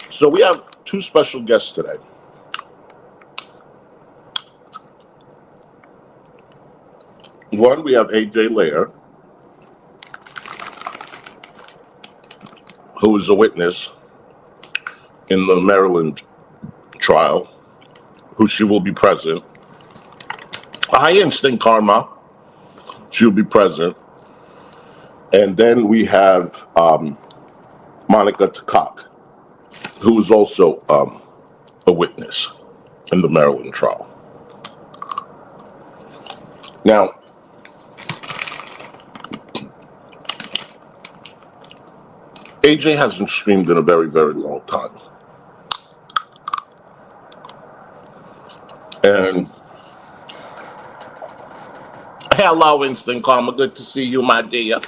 So we have two special guests today. One, we have AJ Lair, who is a witness in the Maryland trial, who she will be present. High Instinct Karma, she'll be present. And then we have Monica Takak, who is also a witness in the Maryland trial. Now, AJ hasn't streamed in a very, very long time. And hello, Instant Karma. Good to see you, my dear.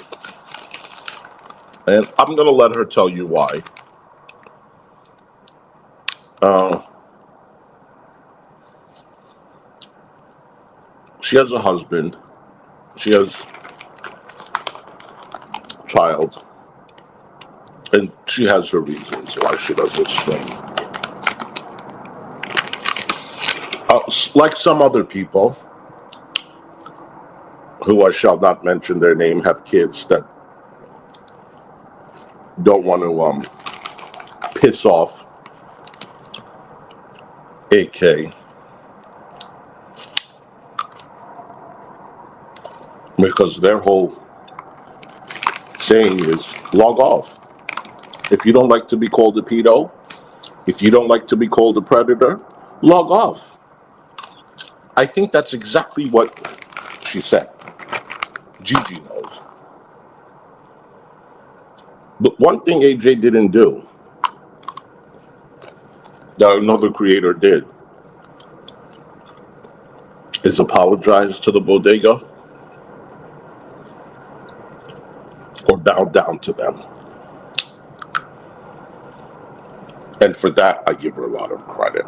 And I'm going to let her tell you why. She has a husband. She has a child. And she has her reasons why she doesn't stream. Like some other people, who I shall not mention their name, have kids that don't want to piss off AK, because their whole saying is log off. If you don't like to be called a pedo, if you don't like to be called a predator, log off. I think that's exactly what she said. Gigi knows. But one thing AJ didn't do, that another creator did, is apologize to the bodega or bow down to them. And for that, I give her a lot of credit.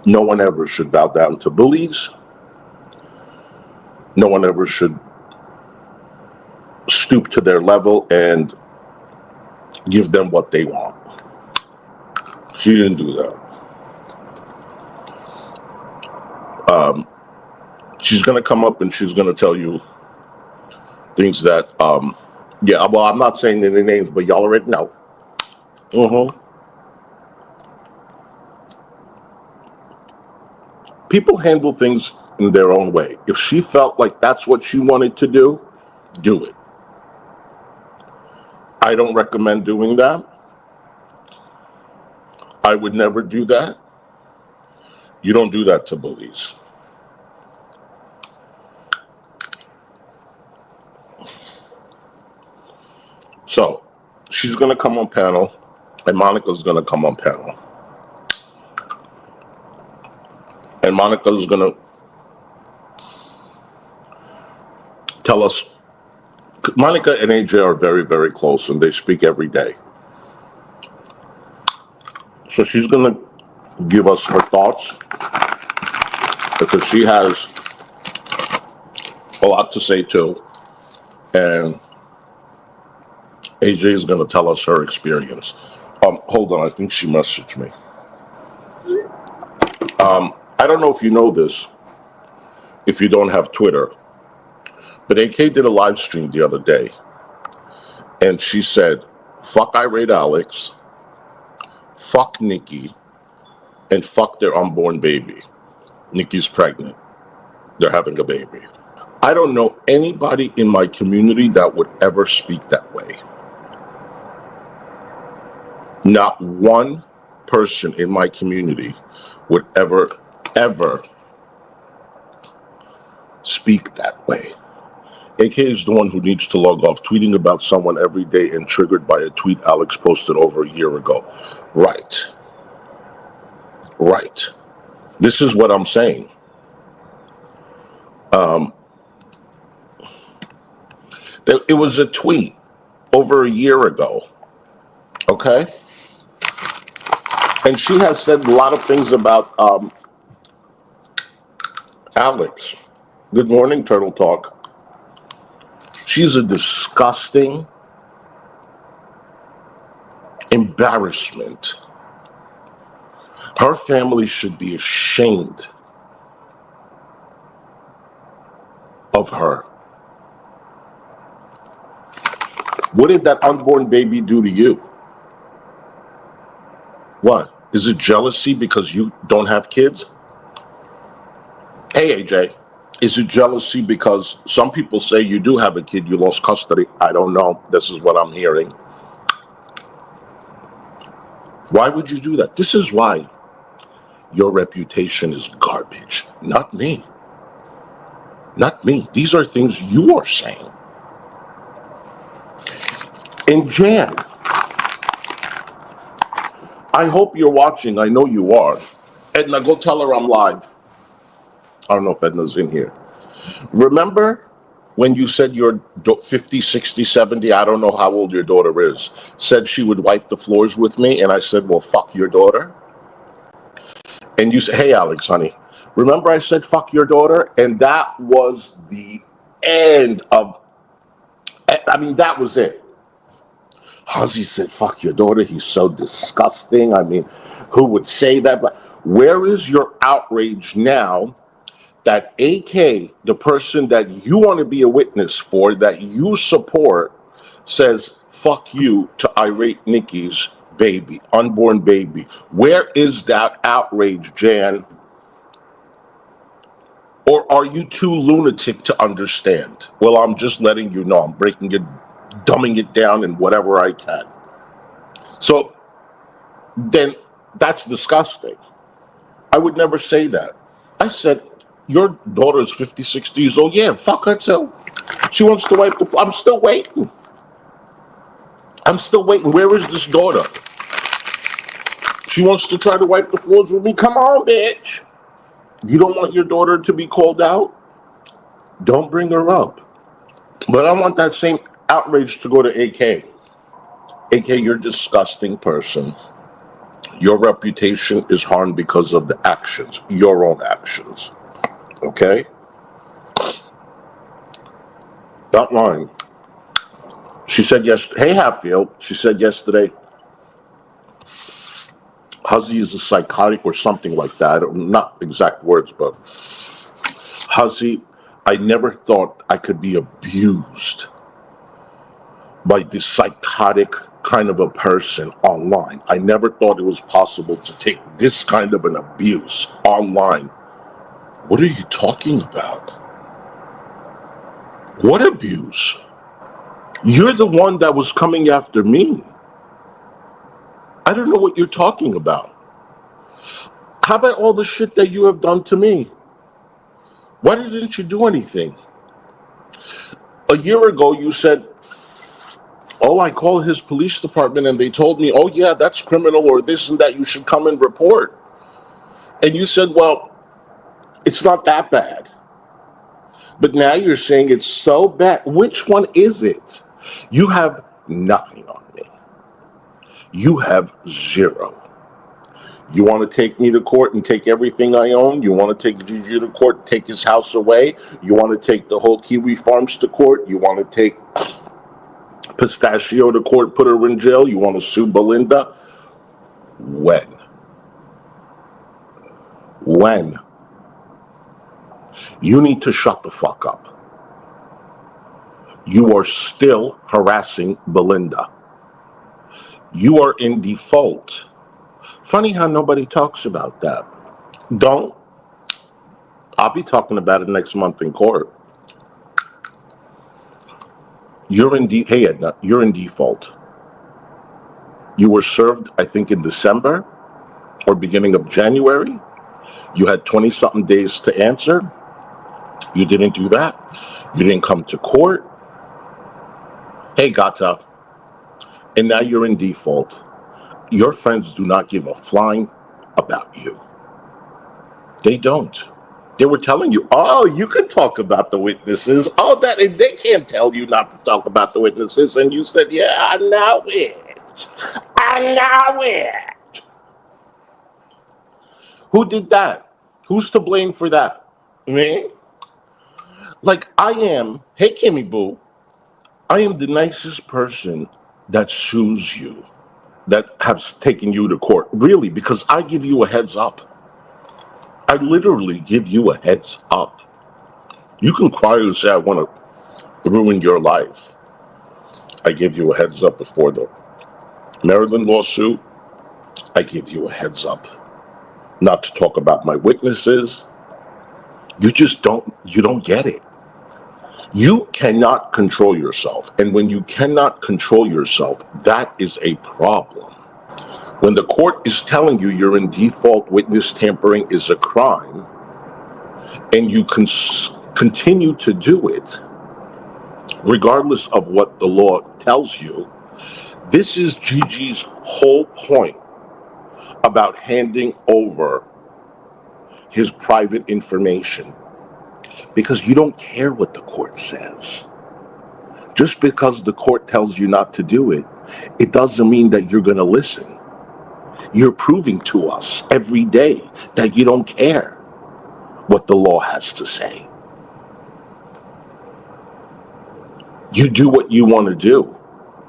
No one ever should bow down to bullies. No one ever should stoop to their level and give them what they want. She didn't do that. She's going to come up and she's going to tell you things that, yeah, well, I'm not saying any names, but y'all already know. People handle things in their own way. If she felt like that's what she wanted to do it. I don't recommend doing that. I would never do that. You don't do that to bullies. So, she's going to come on panel, and Monica's going to come on panel. And Monica's going to tell us, Monica and AJ are very, very close, and they speak every day. So she's going to give us her thoughts, because she has a lot to say too. And AJ is going to tell us her experience. Hold on, I think she messaged me. I don't know if you know this, if you don't have Twitter, but AK did a live stream the other day, and she said, fuck Irate Alex, fuck Nikki, and fuck their unborn baby. Nikki's pregnant. They're having a baby. I don't know anybody in my community that would ever speak that way. Not one person in my community would ever speak that way. AK is the one who needs to log off, tweeting about someone every day and triggered by a tweet Alex posted over a year ago. Right. This is what I'm saying. It was a tweet over a year ago. Okay? And she has said a lot of things about Alex. Good morning, Turtle Talk. She's a disgusting, embarrassment. Her family should be ashamed of her. What did that unborn baby do to you? What? Is it jealousy because you don't have kids? Hey, AJ, is it jealousy because some people say you do have a kid, you lost custody? I don't know. This is what I'm hearing. Why would you do that? This is why your reputation is garbage. Not me. Not me. These are things you are saying. And Jan, I hope you're watching. I know you are. Edna, go tell her I'm live. I don't know if Edna's in here. Remember when you said your 50, 60, 70, I don't know how old your daughter is, said she would wipe the floors with me, and I said, well, fuck your daughter? And you said, hey, Alex, honey, remember I said fuck your daughter? And that was the end of, that was it. Hussy said, fuck your daughter. He's so disgusting. Who would say that? But where is your outrage now that AK, the person that you want to be a witness for, that you support, says fuck you to irate Nikki's baby, unborn baby? Where is that outrage, Jan? Or are you too lunatic to understand? Well, I'm just letting you know. I'm breaking it, dumbing it down in whatever I can. So then that's disgusting. I would never say that. I said, your daughter's 50, 60 years old. Yeah, fuck her too. She wants to wipe the floor. I'm still waiting. Where is this daughter? She wants to try to wipe the floors with me. Come on, bitch. You don't want your daughter to be called out? Don't bring her up. But I want that same outrage to go to AK. AK, you're a disgusting person. Your reputation is harmed because of the actions, your own actions. Okay? Not mine. She said yesterday, hey Hatfield, she said yesterday, Hussy is a psychotic or something like that. Not exact words, but Hussy, I never thought I could be abused by this psychotic kind of a person online. I never thought it was possible to take this kind of an abuse online. What are you talking about? What abuse? You're the one that was coming after me. I don't know what you're talking about. How about all the shit that you have done to me? Why didn't you do anything? A year ago, you said, oh, I called his police department and they told me, oh, yeah, that's criminal or this and that. You should come and report. And you said, well, it's not that bad. But now you're saying it's so bad. Which one is it? You have nothing on me. You have zero. You want to take me to court and take everything I own? You want to take Gigi to court, take his house away? You want to take the whole Kiwi Farms to court? You want to take Pistachio to court, put her in jail? You want to sue Belinda? When? When? You need to shut the fuck up. You are still harassing Belinda. You are in default. Funny how nobody talks about that. Don't. I'll be talking about it next month in court. Hey Edna, you're in default. You were served, I think, in December or beginning of January. You had 20-something days to answer. You didn't do that. You didn't come to court. Hey, Gata. And now you're in default. Your friends do not give a flying about you. They don't. They were telling you, oh, you can talk about the witnesses. Oh, that they can't tell you not to talk about the witnesses. And you said, yeah, I know it. I know it. Who did that? Who's to blame for that? Me? Like I am, hey, Kimmy Boo, I am the nicest person that sues you. that have taken you to court. Really, because I give you a heads up. I literally give you a heads up. You can cry and say, I want to ruin your life. I give you a heads up before the Maryland lawsuit. I give you a heads up not to talk about my witnesses. You don't get it. You cannot control yourself. And when you cannot control yourself, that is a problem. When the court is telling you you're in default, witness tampering is a crime, and you continue to do it, regardless of what the law tells you, this is Gigi's whole point about handing over his private information, because you don't care what the court says. Just because the court tells you not to do it, it doesn't mean that you're going to listen. You're proving to us every day that you don't care what the law has to say. You do what you want to do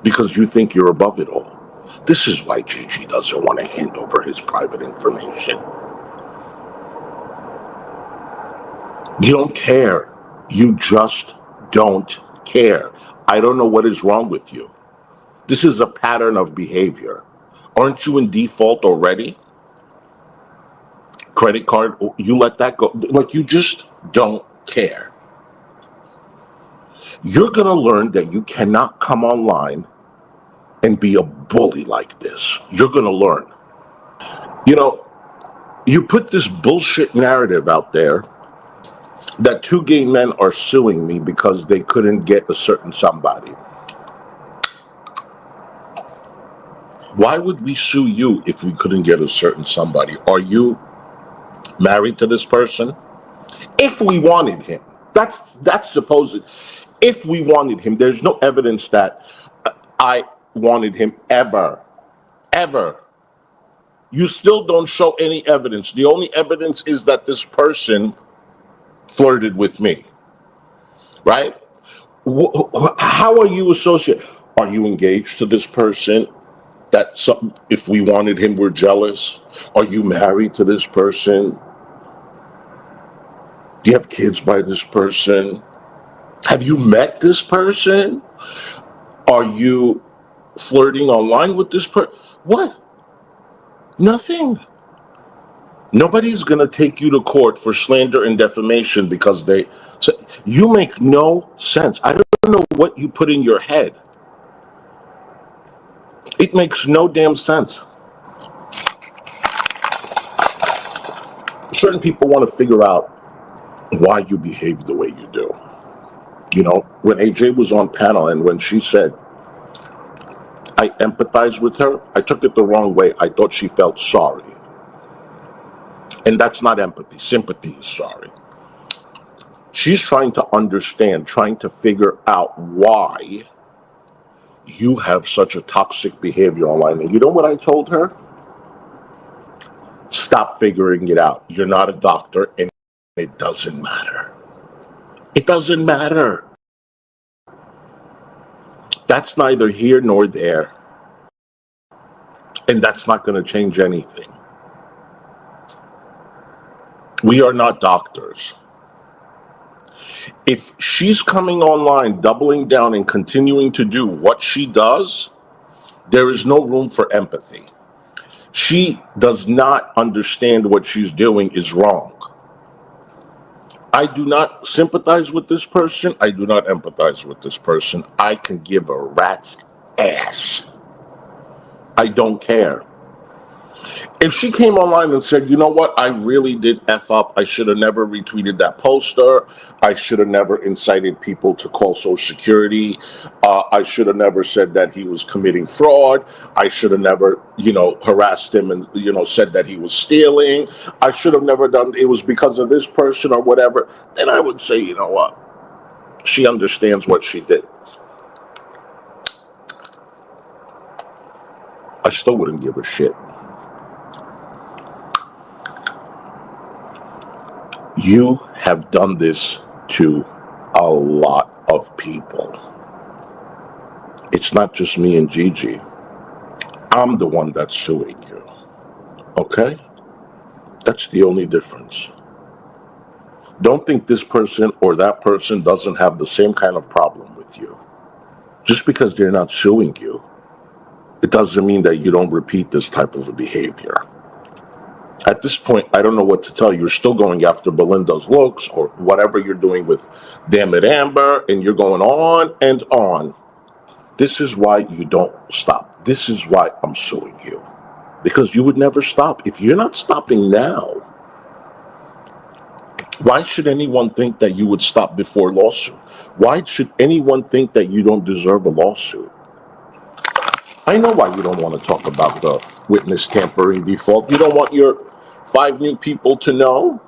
because you think you're above it all. This is why Gigi doesn't want to hand over his private information. You don't care. You just don't care. I don't know what is wrong with you. This is a pattern of behavior. Aren't you in default already? Credit card, you let that go. Like, you just don't care. You're going to learn that you cannot come online and be a bully like this. You're going to learn. You know, you put this bullshit narrative out there that two gay men are suing me because they couldn't get a certain somebody. Why would we sue you if we couldn't get a certain somebody? Are you married to this person? If we wanted him, that's supposed. If we wanted him, there's no evidence that I wanted him ever. You still don't show any evidence. The only evidence is that this person flirted with me, right? How are you associated? Are you engaged to this person? If we wanted him, we're jealous. Are you married to this person? Do you have kids by this person? Have you met this person? Are you flirting online with this person? What? Nothing. Nobody's going to take you to court for slander and defamation because you make no sense. I don't know what you put in your head. It makes no damn sense. Certain people want to figure out why you behave the way you do. You know, when AJ was on panel and when she said, I empathize with her, I took it the wrong way. I thought she felt sorry. And that's not empathy. Sympathy is sorry. She's trying to understand, trying to figure out why you have such a toxic behavior online. And you know what I told her? Stop figuring it out. You're not a doctor, and it doesn't matter. It doesn't matter. That's neither here nor there. And that's not going to change anything. We are not doctors. If she's coming online, doubling down and continuing to do what she does, there is no room for empathy. She does not understand what she's doing is wrong. I do not sympathize with this person. I do not empathize with this person. I can give a rat's ass. I don't care. If she came online and said, you know what, I really did F up. I should have never retweeted that poster. I should have never incited people to call Social Security. I should have never said that he was committing fraud. I should have never, harassed him and, said that he was stealing. I should have never done, it was because of this person or whatever. Then I would say, you know what, she understands what she did. I still wouldn't give a shit. You have done this to a lot of people. It's not just me and Gigi. I'm the one that's suing you. Okay? That's the only difference. Don't think this person or that person doesn't have the same kind of problem with you. Just because they're not suing you, it doesn't mean that you don't repeat this type of a behavior. At this point, I don't know what to tell you. You're still going after Belinda's looks or whatever you're doing with Damn It Amber, and you're going on and on. This is why you don't stop. This is why I'm suing you. Because you would never stop. If you're not stopping now, why should anyone think that you would stop before lawsuit? Why should anyone think that you don't deserve a lawsuit? I know why you don't want to talk about the witness tampering default. You don't want your 5 new people to know?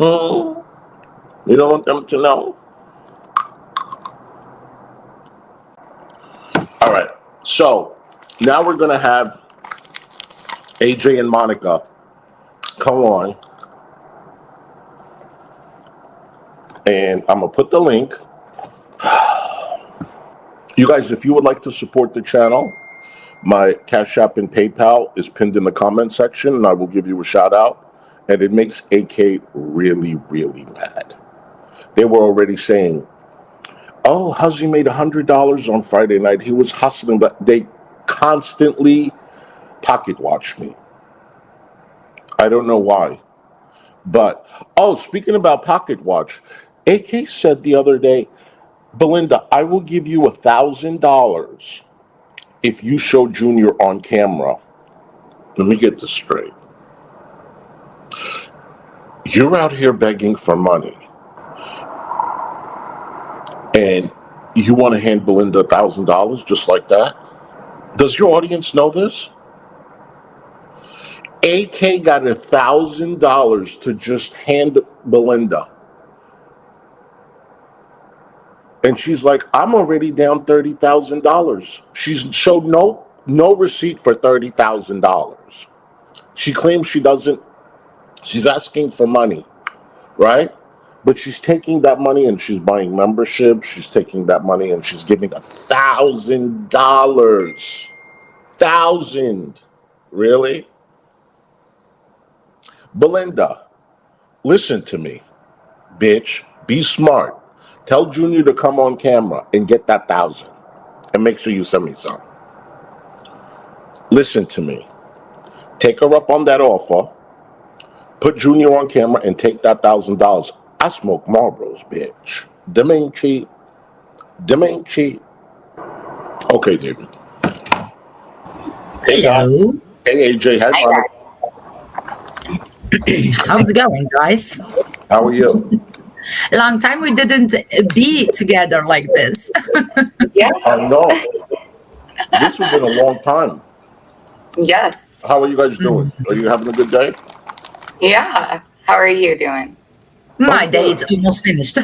You don't want them to know? All right. So now we're going to have AJ and Monica come on. And I'm going to put the link. You guys, if you would like to support the channel, my Cash App and PayPal is pinned in the comment section, and I will give you a shout out. And it makes AK really, really mad. They were already saying, oh, Hussy made $100 on Friday night. He was hustling, but they constantly pocket watch me. I don't know why. But, oh, speaking about pocket watch, AK said the other day, Belinda, I will give you $1,000 if you show Junior on camera. Let me get this straight. You're out here begging for money, and you want to hand Belinda $1,000 just like that? Does your audience know this? AK got $1,000 to just hand Belinda. And she's like, I'm already down $30,000. She's showed no receipt for $30,000. She claims she doesn't, she's asking for money, right? But she's taking that money and she's buying memberships. She's taking that money and she's giving $1,000. $1,000. Really? Belinda, listen to me, bitch. Be smart. Tell Junior to come on camera and get that $1,000. And make sure you send me some. Listen to me. Take her up on that offer. Put Junior on camera and take that $1,000. I smoke Marlboros, bitch. Them ain't cheap. Them ain't cheap. Okay, David. Hey, Hello. Hey, AJ. Hi, Monica. How's it going, guys? How are you? Long time we didn't be together like this. Yeah. I know. This has been a long time. Yes. How are you guys doing? Are you having a good day? Yeah. How are you doing? My day is almost finished.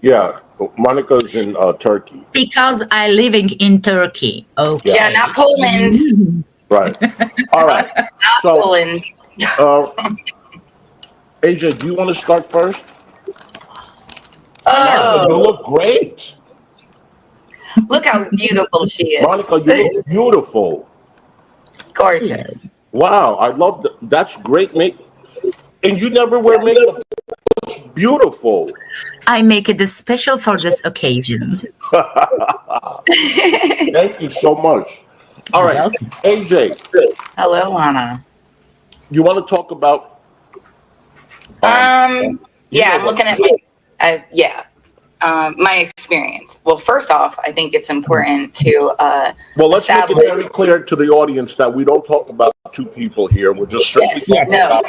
Yeah. Monica's in Turkey. Because I living in Turkey. Okay. Yeah, not Poland. Right. All right. Not So, Poland. AJ, do you want to start first? Oh, You look great. look how beautiful she is. Monica, you look beautiful. Gorgeous. Wow, I love that. That's great and you never wear makeup. It's beautiful. I make it special for this occasion. Thank you so much. All right, Welcome. AJ, Hello, Lana. you want to talk about? Yeah, I'm looking at my experience. Well, first off, I think it's important to Well, let's make it very clear to the audience that we don't talk about 2 people here. We're just strictly talking about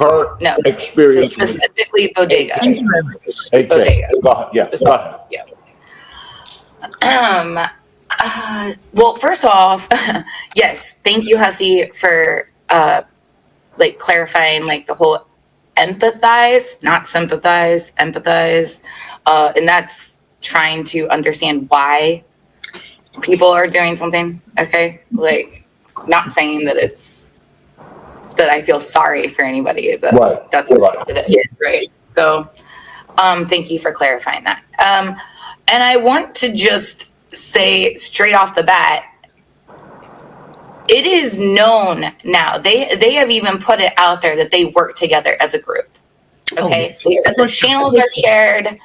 her experience. Specifically Bodega. Thank you very much. AJ, Bodega. go ahead. Yeah, go ahead. Yeah. Well, first off, yes, thank you, Hussy, for clarifying the whole empathize, not sympathize, empathize. And that's trying to understand why people are doing something. Okay. Not saying that I feel sorry for anybody. That's right. It is, right. So, thank you for clarifying that. And I want to just say straight off the bat, it is known now. They have even put it out there that they work together as a group. Okay, yes. they said the channels are shared.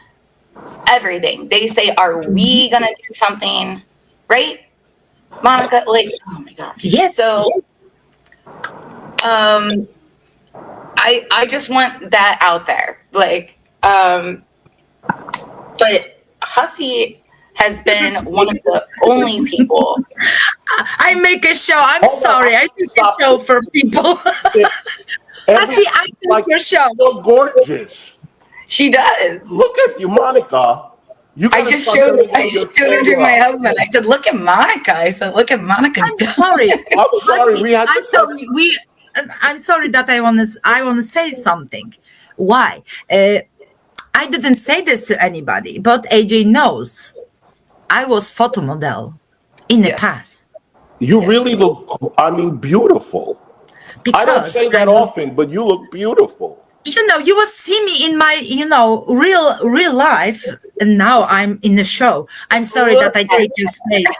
Everything. They say, "Are we gonna do something?" Right, Monica? Like, oh my gosh. Yes. So, I just want that out there. Like, but Hussy has been one of the only people. I make a show. I'm Hold on, sorry. I make a show for people. Every- See, I do your show. You're gorgeous. She does. Look at you, Monica. You I gotta just start showed getting I on your showed her to camera. my husband. I said, "Look at Monica." I said, "Look at Monica." I'm sorry. I'm sorry. We had I'm to sorry. I'm sorry that I wanna say something. Why? I didn't say this to anybody, but AJ knows. I was photo model in the Yes. past You really look, I mean, beautiful. I don't because say that often, but you look beautiful. you will see me in my real life, and now I'm in the show. I'm sorry that I take your space.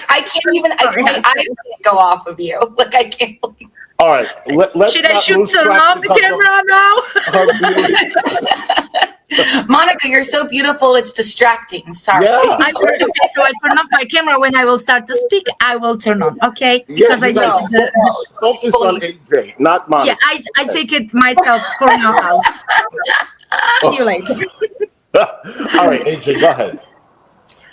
I can't even. Sorry, My eyes can't go off of you. Like I can't. All right, let's Should I not should lose turn track off the because of camera now? her beauty. Monica, you're so beautiful. It's distracting. Sorry. Yeah. I'm sorry. Okay, so I turn off my camera when I will start to speak. I will turn on. Okay, because Yeah, I you take gotta the focus on AJ, not Monica. yeah, I take it myself for now. See you later. All right, AJ, go ahead.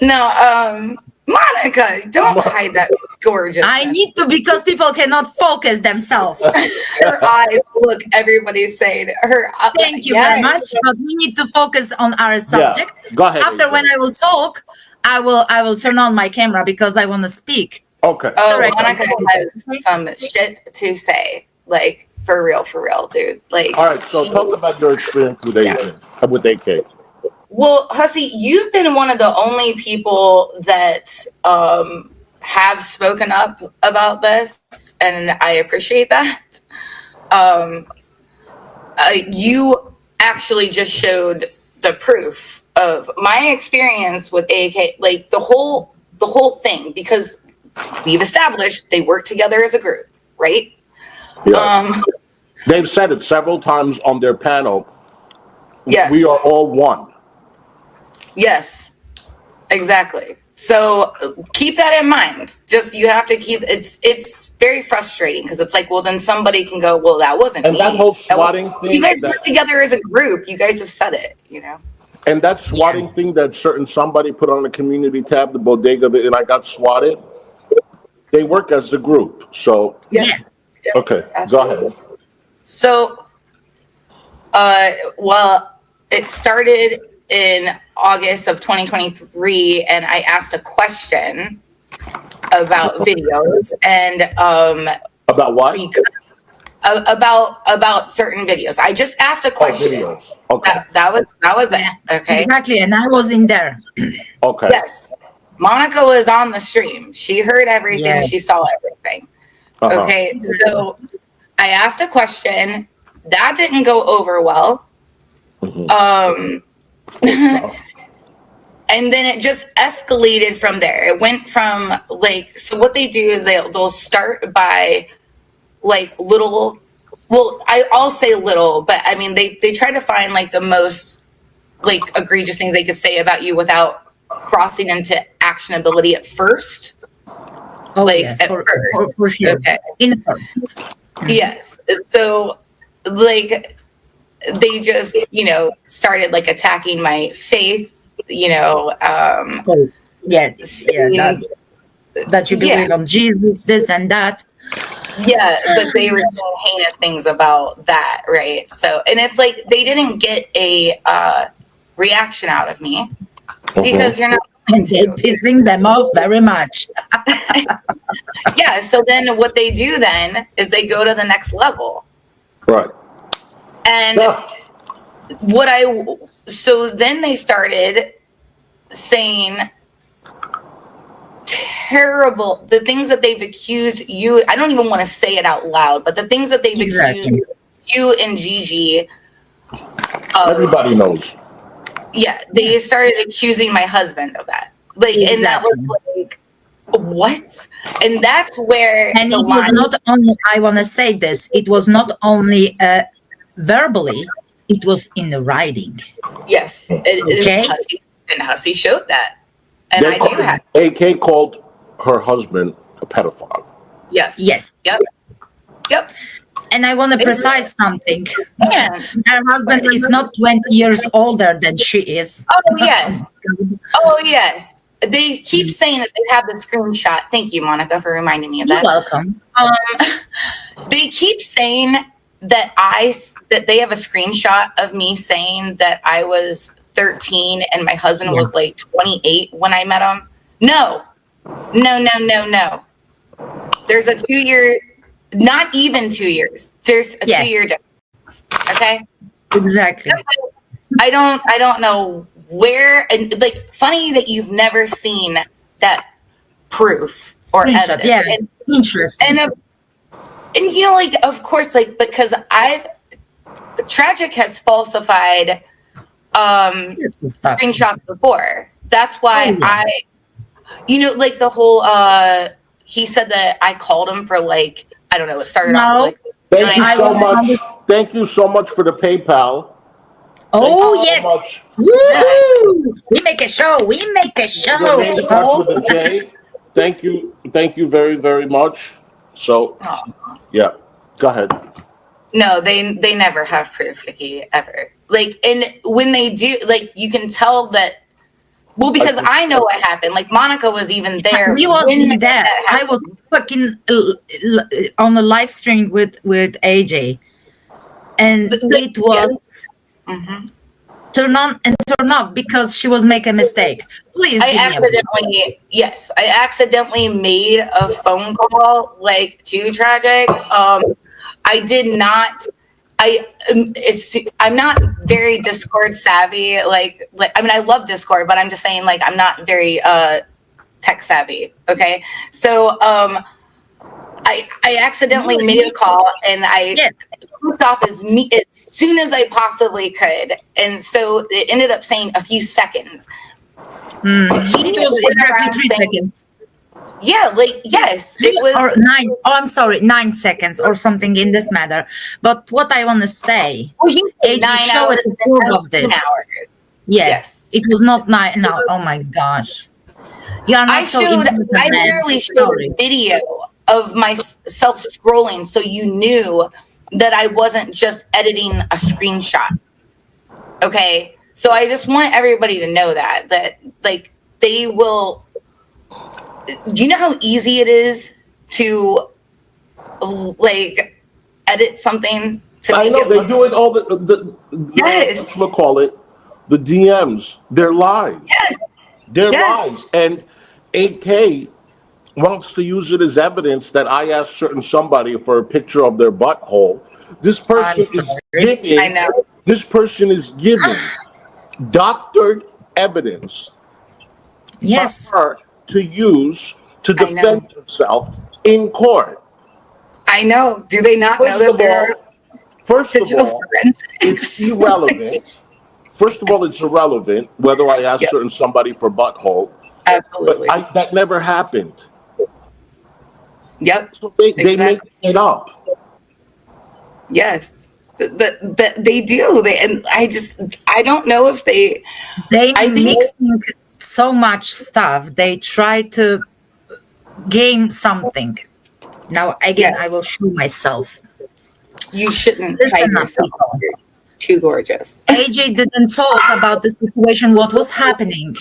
No, Monica, don't hide that gorgeous. I need to because people cannot focus themselves. her eyes. Look, everybody's saying her. Thank you yes. very much, but we need to focus on our subject. Go ahead. After AJ. when I will talk, I will turn on my camera because I want to speak. Okay. Oh, Correct. Monica has some shit to say. Like for real, dude. Like. All right, so talk about your experience with AJ, with AK. Well, Hussy, you've been one of the only people that have spoken up about this, and I appreciate that. You actually just showed the proof of my experience with AK, like the whole thing, because we've established they work together as a group, right? Yeah. They've said it several times on their panel. Yes. We are all one. Yes, exactly. So keep that in mind. Just you have to keep it's very frustrating because it's like, well, then somebody can go, well, that wasn't And me. that whole swatting thing. You guys work together as a group. You guys have said it, And that swatting thing that somebody put on the community tab, the bodega, and I got swatted. They work as a group. So Yeah. okay, Absolutely. go ahead. So, well, it started in August of 2023, and I asked a question about videos and About what? about certain videos. I just asked a question. Videos. Okay. That was it. Okay. Exactly, and I was in there. Okay. Yes. Monica was on the stream. She heard everything. Yes. She saw everything. Uh-huh. Okay. So I asked a question. That didn't go over well. Mhm. And then it just escalated from there. It went from like, so what they do is they'll start by like little, well, I'll say little, but I mean, they try to find like the most like egregious things they could say about you without crossing into actionability at first. Oh, Like, yeah, at for first. sure. Okay. In the first. Yes. So like they just, started like attacking my faith, Oh, yes, yeah, that you believe on Jesus, this and that. yeah, but they were saying heinous things about that, right? So, and it's like they didn't get a reaction out of me because you're not going And they're to. pissing them off very much. Yeah, so then what they do then is they go to the next level. Right. And Yeah. so then they started saying terrible, the things that they've accused you, I don't even want to say it out loud, but the things that they've accused you and Gigi of. Everybody knows. Yeah, they started accusing my husband of that. Like, and that was like, What? And that's where And the it was line. not only, I want to say this, it was not only verbally, it was in the writing. Yes, Okay? and Hussy showed that, and Then I do have. AK called her husband a pedophile. Yes. Yes. Yep. Yep. And I want to precise something. And Her husband is not 20 years older than she is. oh yes, oh yes. They keep saying that they have the screenshot. Thank you, Monica, for reminding me of You're that. welcome. They keep saying that they have a screenshot of me saying that I was 13 and my husband was like 28 when I met him. No. There's a 2-year, not even 2 years. There's a 2-year difference. Okay. Exactly. I don't know where, and like, funny that you've never seen that proof or Screenshot, evidence. yeah. And Interesting. you know, like, of course, like, because Tragic has falsified screenshots before. That's why you know, like the whole he said that I called him for like, I don't know, it started off like Thank you so much. Thank you so much for the PayPal. Oh, Thank you yes. so much. Woo! We make a show. We make a show. Your name starts with a J. Thank you. Thank you very, very much. So, yeah, go ahead. No, they never have proof, Vicky, ever. Like, and when they do, like, you can tell that. Well, because I know what happened. Like, Monica was even there. We wasn't there. I was fucking on the live stream with AJ, and it was turn on and turn off because she was making a mistake. Please, I accidentally made a phone call like to Tragic. I did not. I'm not very Discord savvy. Like I mean, I love Discord, but I'm just saying, like, I'm not very tech savvy. Okay, so I accidentally made a call and I hooked off as soon as I possibly could, and so it ended up saying a few seconds. It was exactly 3 seconds. Yeah, like, yes, it was. Or 9. Oh, I'm sorry, 9 seconds or something in this matter. But what I want to say, AJ showed the proof of this. Yes, it was not 9. No, oh my gosh. You are not I literally showed a video of myself scrolling so you knew that I wasn't just editing a screenshot. Okay? So I just want everybody to know that like they will. Do you know how easy it is to like edit something to make it look? They do it all Yes. We'll call it the DMs. They're lies. Yes. They're lies. And AK wants to use it as evidence that I asked somebody for a picture of their butthole. This person is giving. I know. This person is giving doctored evidence. Yes. For her to use to defend himself in court. I know. Do they not know that there are digital forensics? It's irrelevant. First of all, it's irrelevant whether I ask somebody for butthole. Absolutely. But that never happened. Yep. So they make it up. Yes. But they do. I don't know if they mixing so much stuff. They try to game something. Now again, I will show myself. You shouldn't hide yourself. You're too gorgeous. AJ didn't talk about the situation, what was happening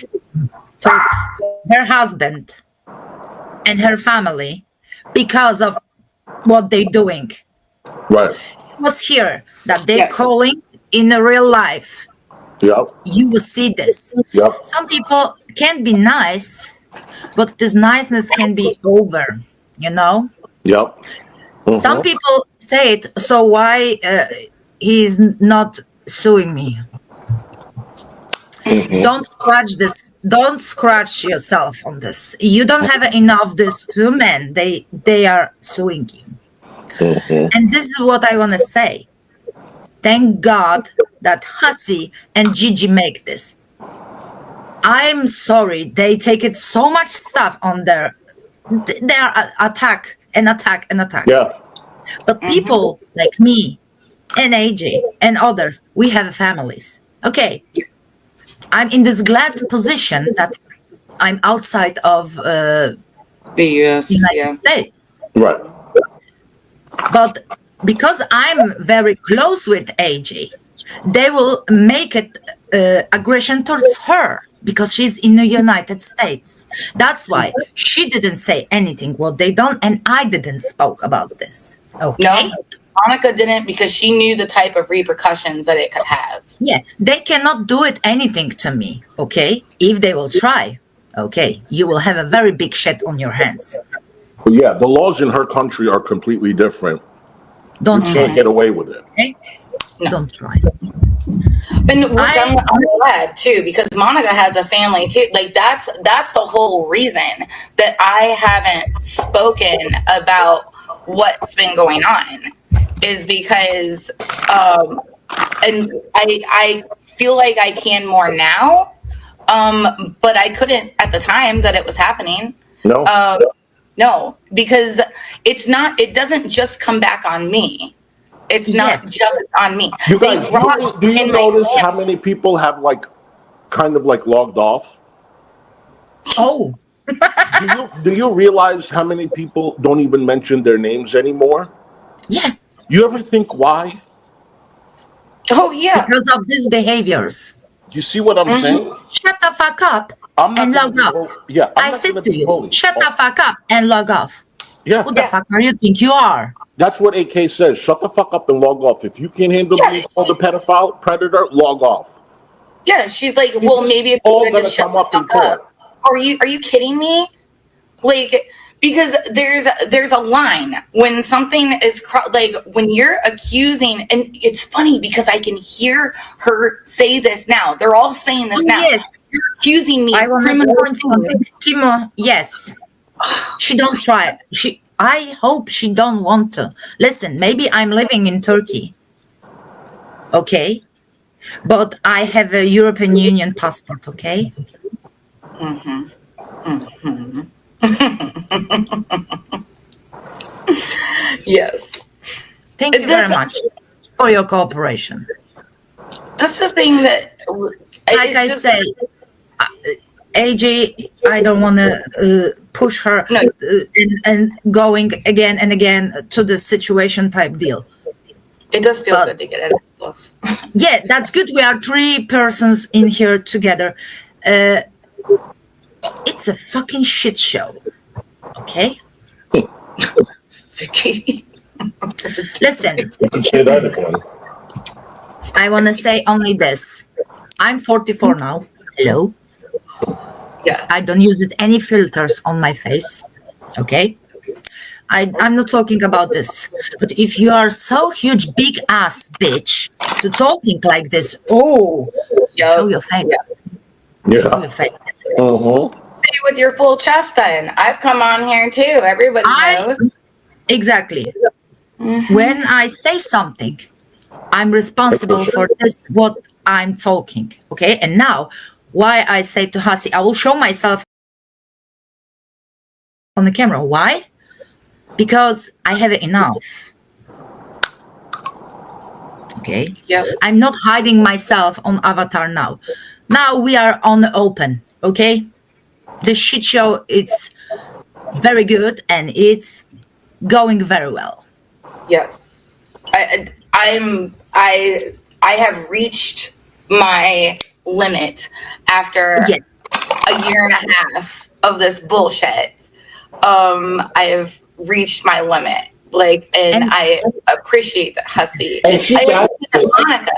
towards her husband and her family because of what they're doing. Right. It was here that they're calling in the real life. Yep. You will see this. Yep. Some people can be nice, but this niceness can be over, you know? Yep. Mm-hmm. Some people say it, so why he's not suing me? Mm-hmm. Don't scratch yourself on this. You don't have enough these 2 men. They are suing you. Mm-hmm. And this is what I want to say. Thank God that Hussy and Gigi make this. I'm sorry they take it so much stuff on their They are attack and attack and attack. Yeah. But people like me and AJ and others, we have families. Okay, I'm in this glad position that I'm outside of The U.S. United States. Right. But because I'm very close with AJ, they will make it aggression towards her because she's in the United States. That's why she didn't say anything what they done, and I didn't spoke about this. Okay. No, Monica didn't because she knew the type of repercussions that it could have. Yeah, they cannot do it anything to me. Okay, if they will try, okay, you will have a very big shit on your hands. But yeah, the laws in her country are completely different. Don't You can't try. get away with it. Okay? No. Don't try. And I'm glad too because Monica has a family too. Like that's the whole reason that I haven't spoken about what's been going on is because and I feel like I can more now, but I couldn't at the time that it was happening. No. No, because it doesn't just come back on me. It's not Yes. just on me. You They guys, brought do you in my notice family. how many people have kind of logged off? Oh, Do you realize how many people don't even mention their names anymore? yeah, You ever think why? Oh yeah. because of these behaviors. Do you see what I'm saying? Shut the fuck up I'm not and gonna log be off. yeah, I'm I not said gonna to be you, bullied. shut the fuck up and log off. Yeah, Who the Yeah. fuck are you think you are? that's what AK says. Shut the fuck up and log off. If you can't handle Yeah, being called a pedophile, predator, log off. Yeah, she's like, well, maybe if all you gonna just shut come up the in fuck court. up. Are you kidding me? Like, because there's a line when something is when you're accusing, and it's funny because I can hear her say this now. They're all saying this now. Yes, You're accusing me I of want to criminal point things. something. Timo, yes. She don't try. I hope she don't want to. Listen, maybe I'm living in Turkey. Okay? But I have a European Union passport, okay? Yes, Thank you very much for your cooperation. that's the thing that. Like I say, AJ, I don't want to push her No. and going again and again to the situation type deal. It does feel But- good to get it off. Yeah, that's good. We are 3 persons in here together. It's a fucking shit show. Okay? Vicky. Listen, You can say that again. I want to say only this. I'm 44 now. Hello? Yeah. I don't use any filters on my face. Okay? I'm not talking about this. But if you are so huge, big ass bitch to talking like this, show your face. Show Yeah. your face. Say it with your full chest then. I've come on here too. Everybody knows. Exactly. When I say something, I'm responsible for this, what I'm talking. Okay? And now, why I say to Hussy, I will show myself on the camera. Why? Because I have enough. Okay? Yep. I'm not hiding myself on Avatar now. Now we are on the open. Okay? The shit show is very good and it's going very well. Yes. I have reached my limit after Yes. a year and a half of this bullshit. I have reached my limit. And I appreciate that Hussy. And she's I appreciate that Monica.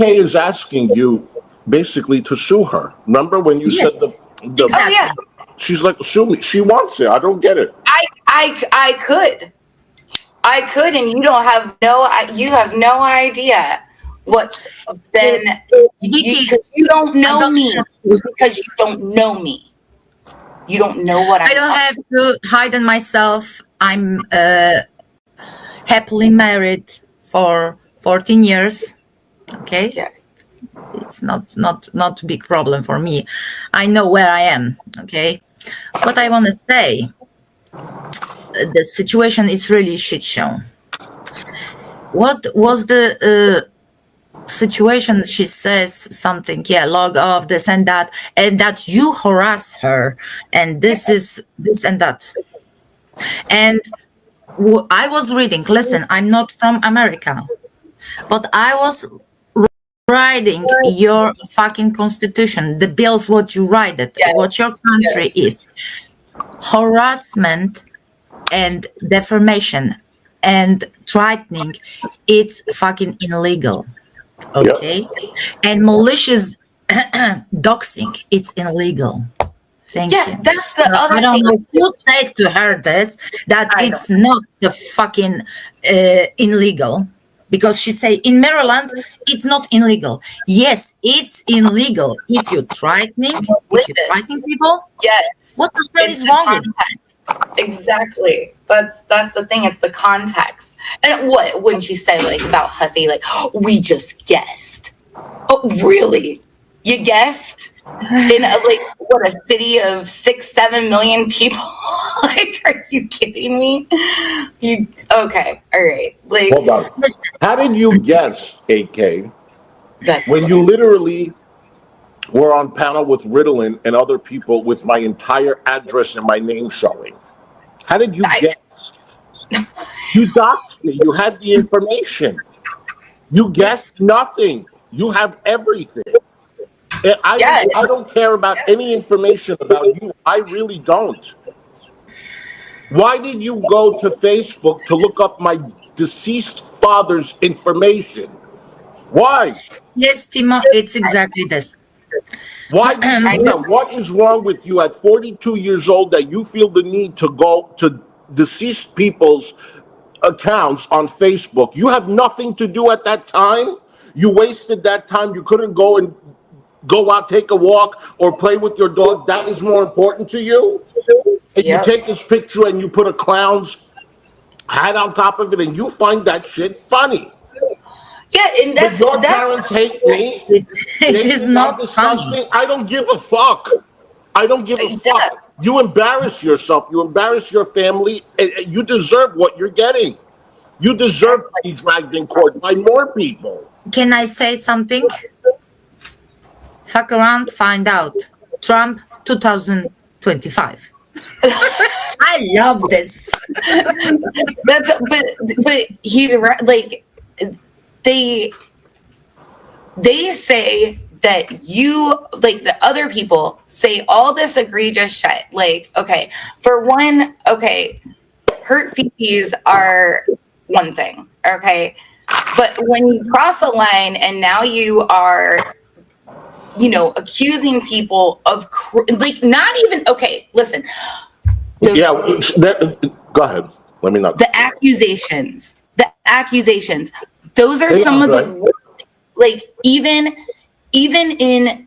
AK is asking you basically to sue her. Remember when you Yes. said the Oh yeah. she's like, sue me. She wants it. I don't get it. I could, and you have no idea what's been because you don't know me because you don't know me. You don't know what I don't have to hide in myself. I'm happily married for 14 years. Okay? Yes. It's not a big problem for me. I know where I am. Okay? What I want to say, the situation is really shit show. What was the situation? She says something, yeah, log off this and that you harass her, and this is this and that. And I was reading. Listen, I'm not from America, but I was writing your fucking constitution, the bills, what you write it, Yes, what your country is. Harassment and defamation and threatening, it's fucking illegal. Okay? And malicious doxing, it's illegal. Thank Yeah, you. that's the other I don't thing. know who said to her this, that I it's not the fucking illegal. Because she say in Maryland, it's not illegal. Yes, it's illegal if you're threatening people. Yes. What the hell It's is the wrong with context. Exactly. That's the thing. It's the context. And what wouldn't she say like about Hussy? Like, we just guessed. Oh, really? You guessed? In like what, a city of 6-7 million people? Like, are you kidding me? You okay? All right. Like, Hold on. How did you guess, AK, that's when you literally were on panel with Ritalin and other people with my entire address and my name showing? How did you guess? You doxed me. You had the information. You guessed nothing. You have everything. I don't care about any information about you. I really don't. Why did you go to Facebook to look up my deceased father's information? Why? Yes, Timo, it's exactly this. Why? What is wrong with you at 42 years old that you feel the need to go to deceased people's accounts on Facebook? You have nothing to do at that time. You wasted that time. You couldn't go out, take a walk, or play with your dog. That is more important to you. And you take this picture and you put a clown's hat on top of it, and you find that shit funny. yeah, and But your parents hate me. It is not disgusting. funny. I don't give a fuck. I don't give a fuck. You embarrass yourself. You embarrass your family. And you deserve what you're getting. You deserve to be dragged in court by more people. Can I say something? Fuck around, find out. Trump 2025. I love this. But he's right. Like, they say that you, like, the other people say all this egregious shit. Like, okay, for one, okay, hurt feces are one thing, okay, but when you cross a line and now you are, you know, accusing people of like, not even, okay, listen. Go ahead. Let me not. The accusations, those are some of the worst, like, even in,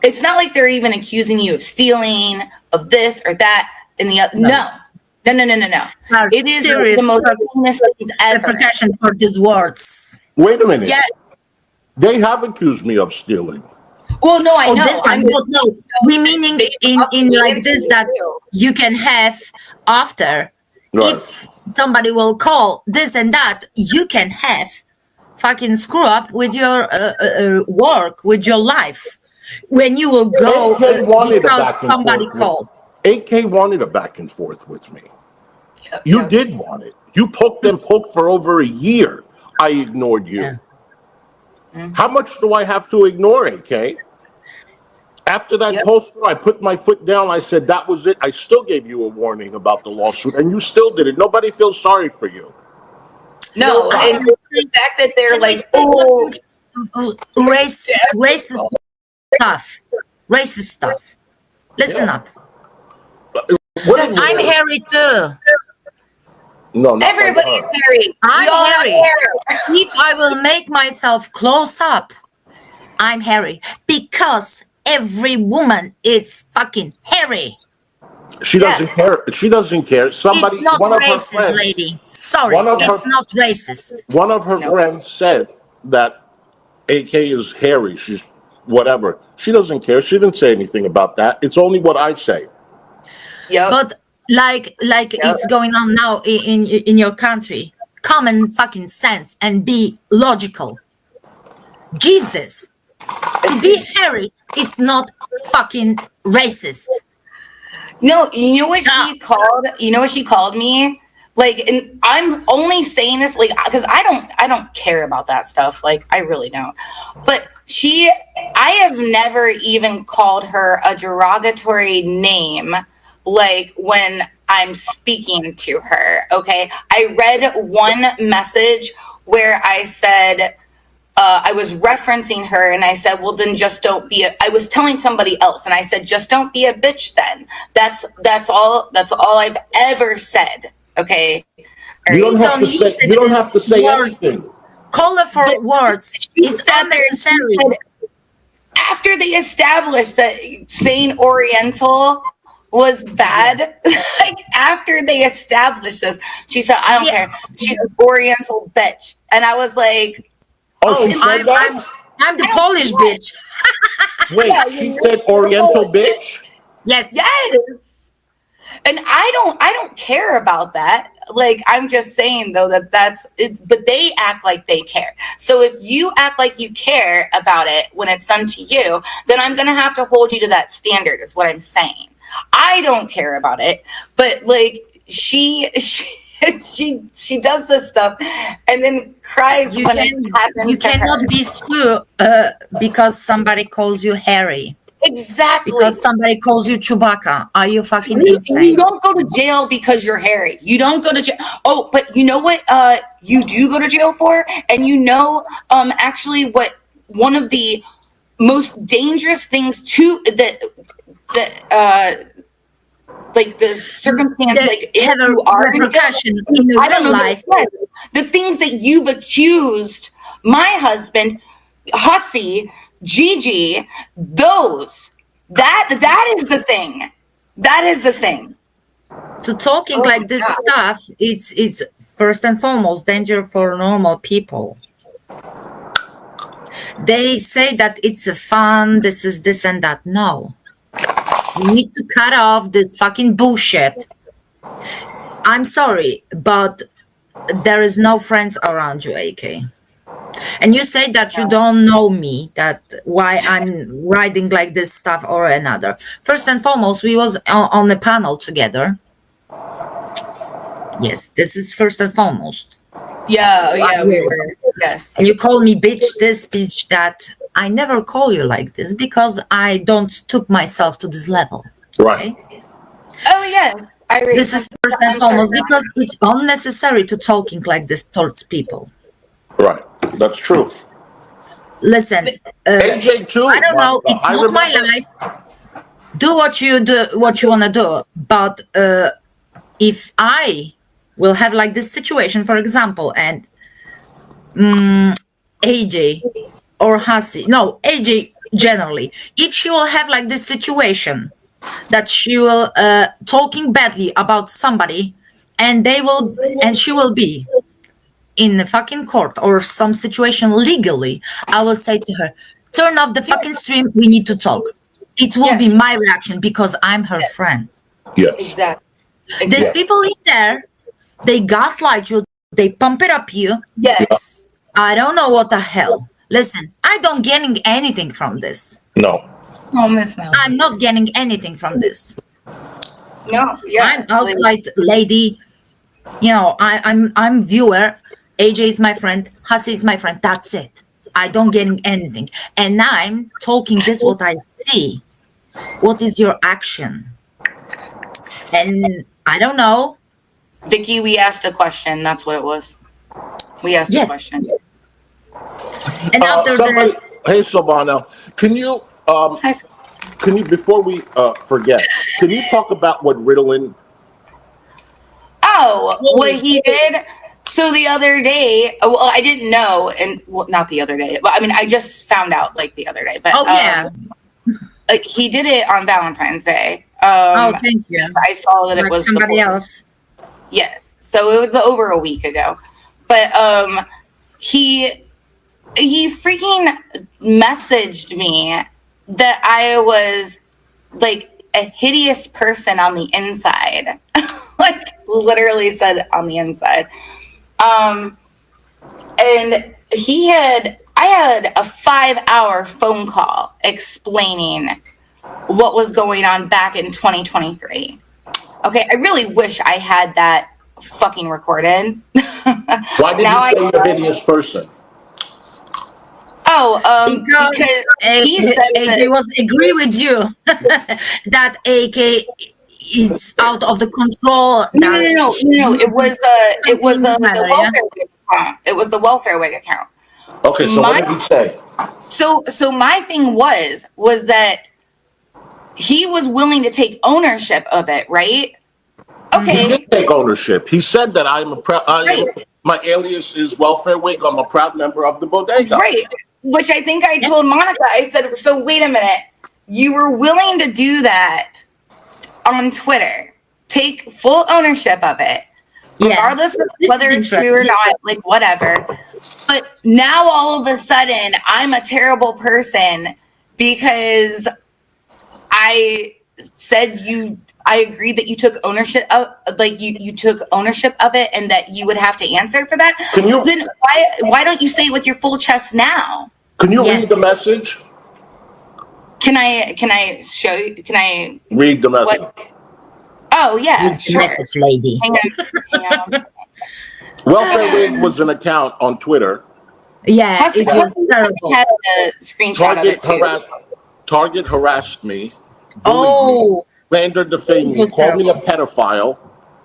it's not like they're even accusing you of stealing, of this or that and the other. No. It is the most heinous things ever. Repercussion for these words. Wait a minute. Yeah. They have accused me of stealing. Well, no, I know. This one, no, we meaning in like this, that you can have after, if somebody will call this and that, you can have fucking screw up with your work, with your life, when you will go because somebody called. AK wanted a back and forth with me. You did want it. You poked for over a year. I ignored you. Yeah. How much do I have to ignore, AK? After that poster, I put my foot down. I said, that was it. I still gave you a warning about the lawsuit, and you still did it. Nobody feels sorry for you. No, and the fact that they're like, racist stuff. Listen up. I'm hairy too. No, not everybody's hairy. I'm hairy. If I will make myself close up, I'm hairy because every woman is fucking hairy. She doesn't care. She doesn't care. Somebody, it's not one racist, of her friends, lady. Sorry, it's not racist. One of her friends said that AK is hairy. She's whatever. She doesn't care. She didn't say anything about that. It's only what I say. Yeah. But like Yeah. it's going on now in your country. Common fucking sense and be logical. Jesus, to be hairy, it's not fucking racist. No, you know what she called? You know what she called me? Like, and I'm only saying this like because I don't care about that stuff. Like, I really don't. But I have never even called her a derogatory name. Like when I'm speaking to her. Okay, I read one message where I said. I was referencing her and I said, well, then just don't be I was telling somebody else and I said, just don't be a bitch then. That's all I've ever said. Okay. You don't have to say. You don't have to say anything. Colorful words. It's unnecessary. After they established that saying Oriental was bad, like after they established this, she said, I don't care. She's an Oriental bitch. And I was like, Oh, she said that? I'm the Polish bitch. Wait, she said Oriental bitch? Yes. Yes. And I don't care about that. Like, I'm just saying though that's it, but they act like they care. So if you act like you care about it when it's done to you, then I'm gonna have to hold you to that standard, is what I'm saying. I don't care about it, but like she does this stuff and then cries when it happens. You cannot be sued because somebody calls you hairy. Exactly. Because somebody calls you Chewbacca. Are you fucking insane? You don't go to jail because you're hairy. You don't go to jail. Oh, but you know what you do go to jail for? And you know actually what one of the most dangerous things to that like the circumstance, like if you are repercussion in I don't real know life. the things that you've accused my husband, Hussy, Gigi, that is the thing. That is the thing. To talking like this stuff, it's first and foremost danger for normal people. They say that it's a fun, this is this and that. No. You need to cut off this fucking bullshit. I'm sorry, but there is no friends around you, AK. And you say that you don't know me, that why I'm writing like this stuff or another. First and foremost, we was on a panel together. Yes, this is first and foremost. Yeah, we were. Yes. And you call me bitch this, bitch that. I never call you like this because I don't stoop myself to this level. Right. Okay? Oh yes, This is first and foremost because it's unnecessary to talking like this towards people. Right. That's true. Listen, AJ too. I don't know. It's not my life. Do what you want to do. But if I will have like this situation, for example, and AJ or Hussy, no, AJ generally, if she will have like this situation that she will talking badly about somebody and she will be in the fucking court or some situation legally, I will say to her, turn off the fucking stream, we need to talk. It will be my reaction because I'm her friend. Yes. Exactly. There's people in there, they gaslight you, they pump it up you. Yes. I don't know what the hell. Listen, I don't getting anything from this. No. Oh, Miss Mel. I'm not getting anything from this. No, yeah. I'm outside lady. You know, I'm viewer. AJ is my friend. Hussy is my friend. That's it. I don't getting anything. And I'm talking this what I see. What is your action? And I don't know. Vicky, we asked a question. That's what it was. We asked a question. And after that, hey, Silvana, can you before we forget, can you talk about what Ritalin? Oh, what he did. So the other day, well, I didn't know, and well, not the other day, but I mean, I just found out like the other day. But like he did it on Valentine's Day. Thank you. I saw that it was somebody else. Yes, so it was over a week ago, but he freaking messaged me that I was like a hideous person on the inside. literally said on the inside. And I had a 5-hour phone call explaining what was going on back in 2023. Okay, I really wish I had that fucking recorded. Why did you say you're a hideous person? Because he said AJ that, was agree with you that AK is out of the control. no. It was the welfare wig account. It was the welfare wig account. Okay, so what did he say? So my thing was that he was willing to take ownership of it, right? Okay. He did take ownership. He said that my alias is Welfare Wig. I'm a proud member of the bodega. Right. Which I think I told Monica. I said, so wait a minute. You were willing to do that on Twitter. Take full ownership of it. Regardless of whether it's true or not, like whatever. But now all of a sudden I'm a terrible person because I said I agreed that you took ownership of, like you took ownership of it, and that you would have to answer for that. Then why don't you say it with your full chest now? Can you read the message? Can I show you? Can I read the message? Oh yeah, sure. Message lady. Hang on. Welfare Wig was an account on Twitter. Yeah, Hussy, it was terrible. had a screenshot of it too. Target harassed me. Oh. Slandered, defamed me, called me a pedophile.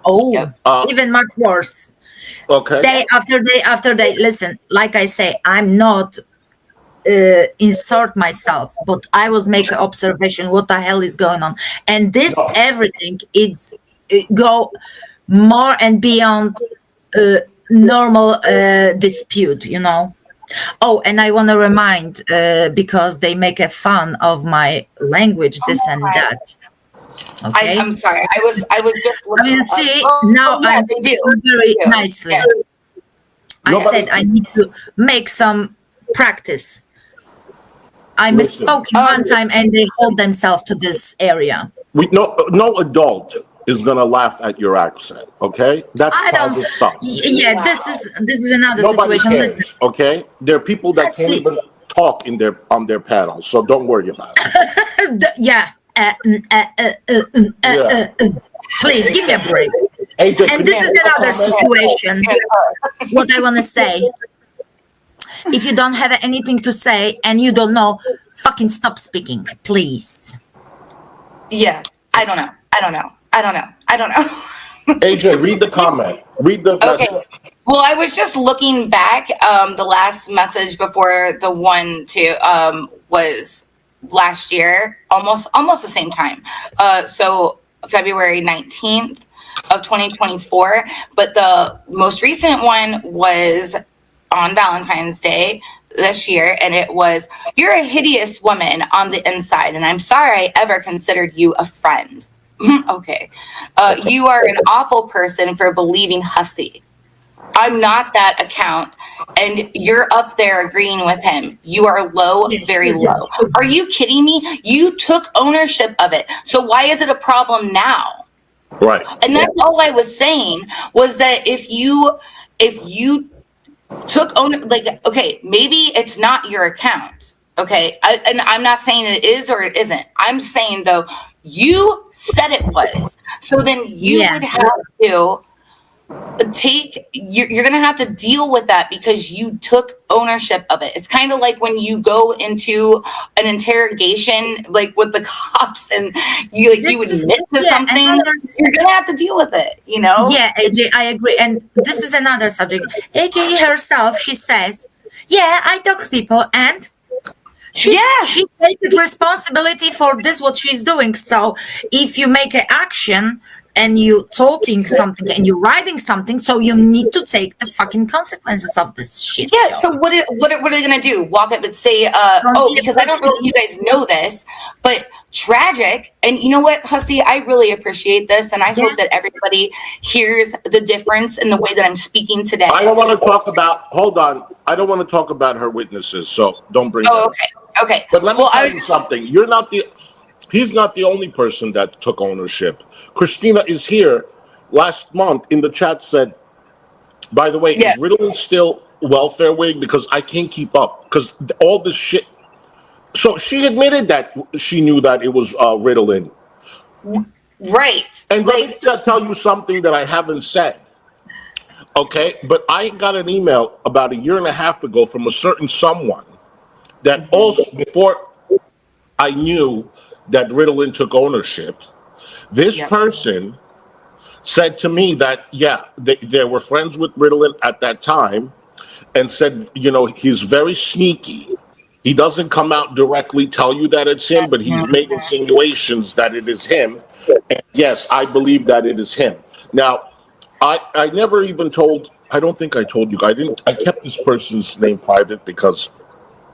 Oh, Yep. Even much worse. Okay. Day after day. Listen, like I say, I'm not insert myself, but I was making observation. What the hell is going on? And this everything it go more and beyond normal dispute. You know. Oh, and I want to remind because they make a fun of my language, this and that. Okay. I'm sorry. I was just. You see, now I'm speaking very nicely. Yeah. I said I need to make some practice. I misspoke one time, and they hold themselves to this area. No adult is gonna laugh at your accent. Okay, that's childish stuff. Yeah, this is another Nobody situation. cares. Listen, Okay, there are people that can't even talk on their panels, so don't worry about it. yeah. Please give me a break. AJ, And this is another situation. What I want to say. If you don't have anything to say and you don't know, fucking stop speaking, please. Yeah, I don't know. AJ, read the comment. Read the message. Well, I was just looking back. The last message before the one was last year, almost the same time. So February 19th of 2024. But the most recent one was on Valentine's Day this year, and it was, "You're a hideous woman on the inside, and I'm sorry I ever considered you a friend." Okay. "You are an awful person for believing Hussy. I'm not that account, and you're up there agreeing with him. You are low, very low. Are you kidding me? You took ownership of it. So why is it a problem now?" Right. And that's all I was saying, was that if you took okay, maybe it's not your account. Okay. And I'm not saying it is or it isn't. I'm saying though, you said it was. So then you would have to you're going to have to deal with that because you took ownership of it. It's kind of like when you go into an interrogation, like with the cops, and you admit to something, you're going to have to deal with it, you know? Yeah, AJ, I agree. And this is another subject. AJ herself, she says, yeah, I dox people, and she takes responsibility for this, what she's doing. So if you make an action and you talking something and you writing something, so you need to take the fucking consequences of this shit. Yeah. So what are they gonna do? Walk up and say, because I don't know if you guys know this, but tragic. And you know what, Hussy, I really appreciate this, and I hope that everybody hears the difference in the way that I'm speaking today. I don't want to talk about. Hold on. I don't want to talk about her witnesses, so don't bring. Oh, okay. But let me tell you something. He's not the only person that took ownership. Christina is here, last month in the chat said, by the way, Yeah. is Ritalin still welfare wig? Because I can't keep up. Because all this shit. So she admitted that she knew that it was Ritalin. Right. And Like, let me tell you something that I haven't said. Okay, but I got an email about a year and a half ago from a certain someone that also, before I knew that Ritalin took ownership, this Yep. person said to me that, yeah, they were friends with Ritalin at that time, and said, you know, he's very sneaky. He doesn't come out directly tell you that it's him, but he's made insinuations that it is him. And yes, I believe that it is him. Now, I never even told, I don't think I told you, I kept this person's name private because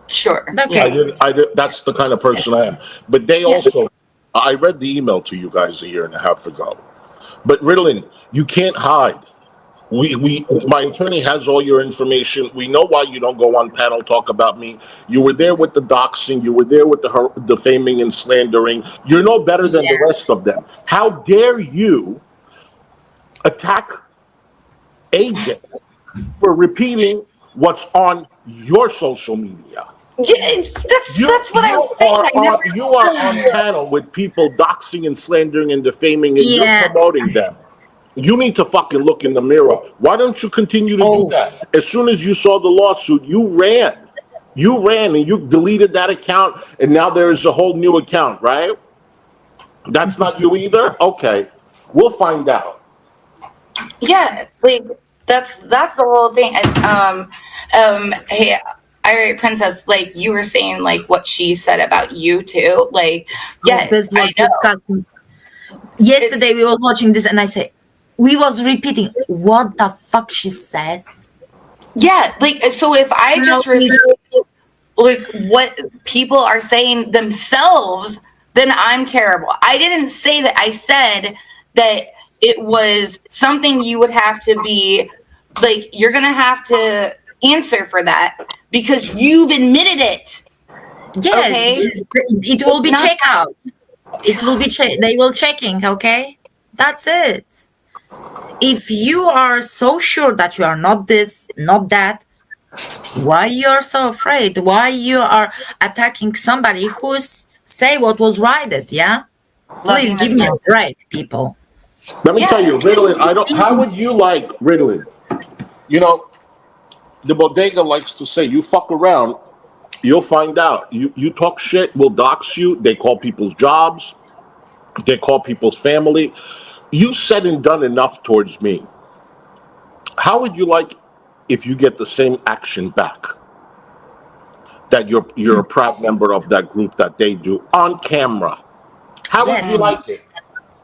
sure. Okay. that's the kind of person I am. But they also, I read the email to you guys a year and a half ago. But Ritalin, you can't hide. My attorney has all your information. We know why you don't go on panel talk about me. You were there with the doxing. You were there with the defaming and slandering. You're no better than the rest of them. How dare you attack AJ for repeating what's on your social media? Yeah, that's what I'm saying. You are on panel with people doxing and slandering and defaming, and you're promoting them. You need to fucking look in the mirror. Why don't you continue to do that? As soon as you saw the lawsuit, you ran. You ran and you deleted that account, and now there is a whole new account, right? That's not you either? Okay. We'll find out. Yeah, like that's the whole thing. Hey, Irate Princess, like you were saying, like what she said about you too. Like, yes, This was disgusting. Yesterday we was watching this, and I say, we was repeating what the fuck she says. Yeah, like so if I just repeat like what people are saying themselves, then I'm terrible. I didn't say that. I said that it was something you would have to be like, you're gonna have to answer for that because you've admitted it. Yeah, okay? It will be checked out. It will be they will checking, okay? That's it. If you are so sure that you are not this, not that, why you're so afraid? Why you are attacking somebody who say what was right? Yeah, please give me a break, people. Let me tell you, Ritalin. How would you like Ritalin? You know, the bodega likes to say, "You fuck around, you'll find out. You talk shit, we'll dox you." They call people's jobs. They call people's family. You said and done enough towards me. How would you like if you get the same action back? That you're a proud member of that group that they do on camera. How would you like it?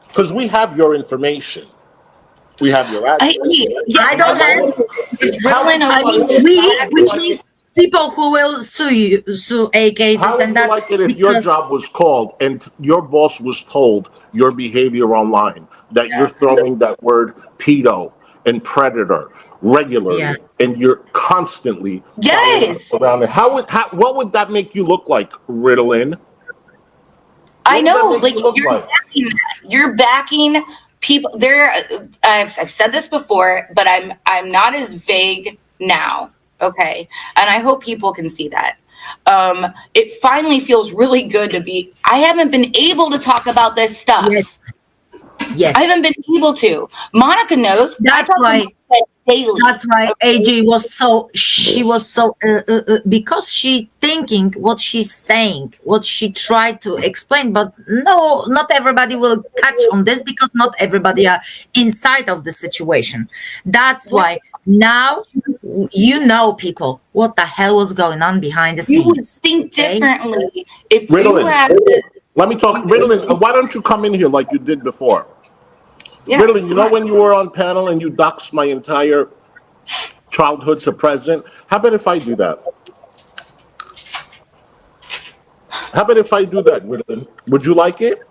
Because we have your information. We have your address. I don't have. Which means people who will sue you, sue AK. How would you like it if your job was called and your boss was told your behavior online, that you're throwing that word pedo and predator regularly, and you're constantly around it? What would that make you look like, Ritalin? I know, like you're backing people. I've said this before, but I'm not as vague now. Okay, and I hope people can see that. It finally feels really good to be. I haven't been able to talk about this stuff. Yes, I haven't been able to. Monica knows. That's why. Daily. That's why AJ was so. She was so because she thinking what she's saying, what she tried to explain. But no, not everybody will catch on this because not everybody are inside of the situation. That's why now you know, people, what the hell was going on behind the scenes. You would think differently if Ritalin, you had. Let me talk, Ritalin. Why don't you come in here like you did before? Ritalin, you know when you were on panel and you doxed my entire childhood to present? How about if I do that? How about if I do that, Ritalin? Would you like it?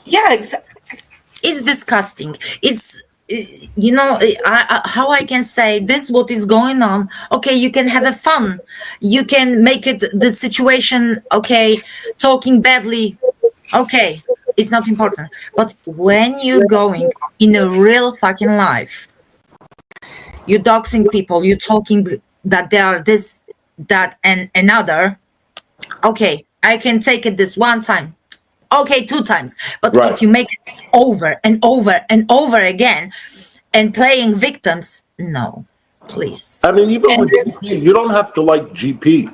Yeah, exactly. It's disgusting. It's, you know, how I can say this, what is going on. Okay, you can have a fun. You can make it the situation, okay, talking badly. Okay, it's not important. But when you're going in a real fucking life, you're doxing people, you're talking that they are this, that, and another. Okay, I can take it this one time. Okay, 2 times. But Right. if you make it over and over and over again and playing victims, no, please. I mean, even with GP, you don't have to like GP,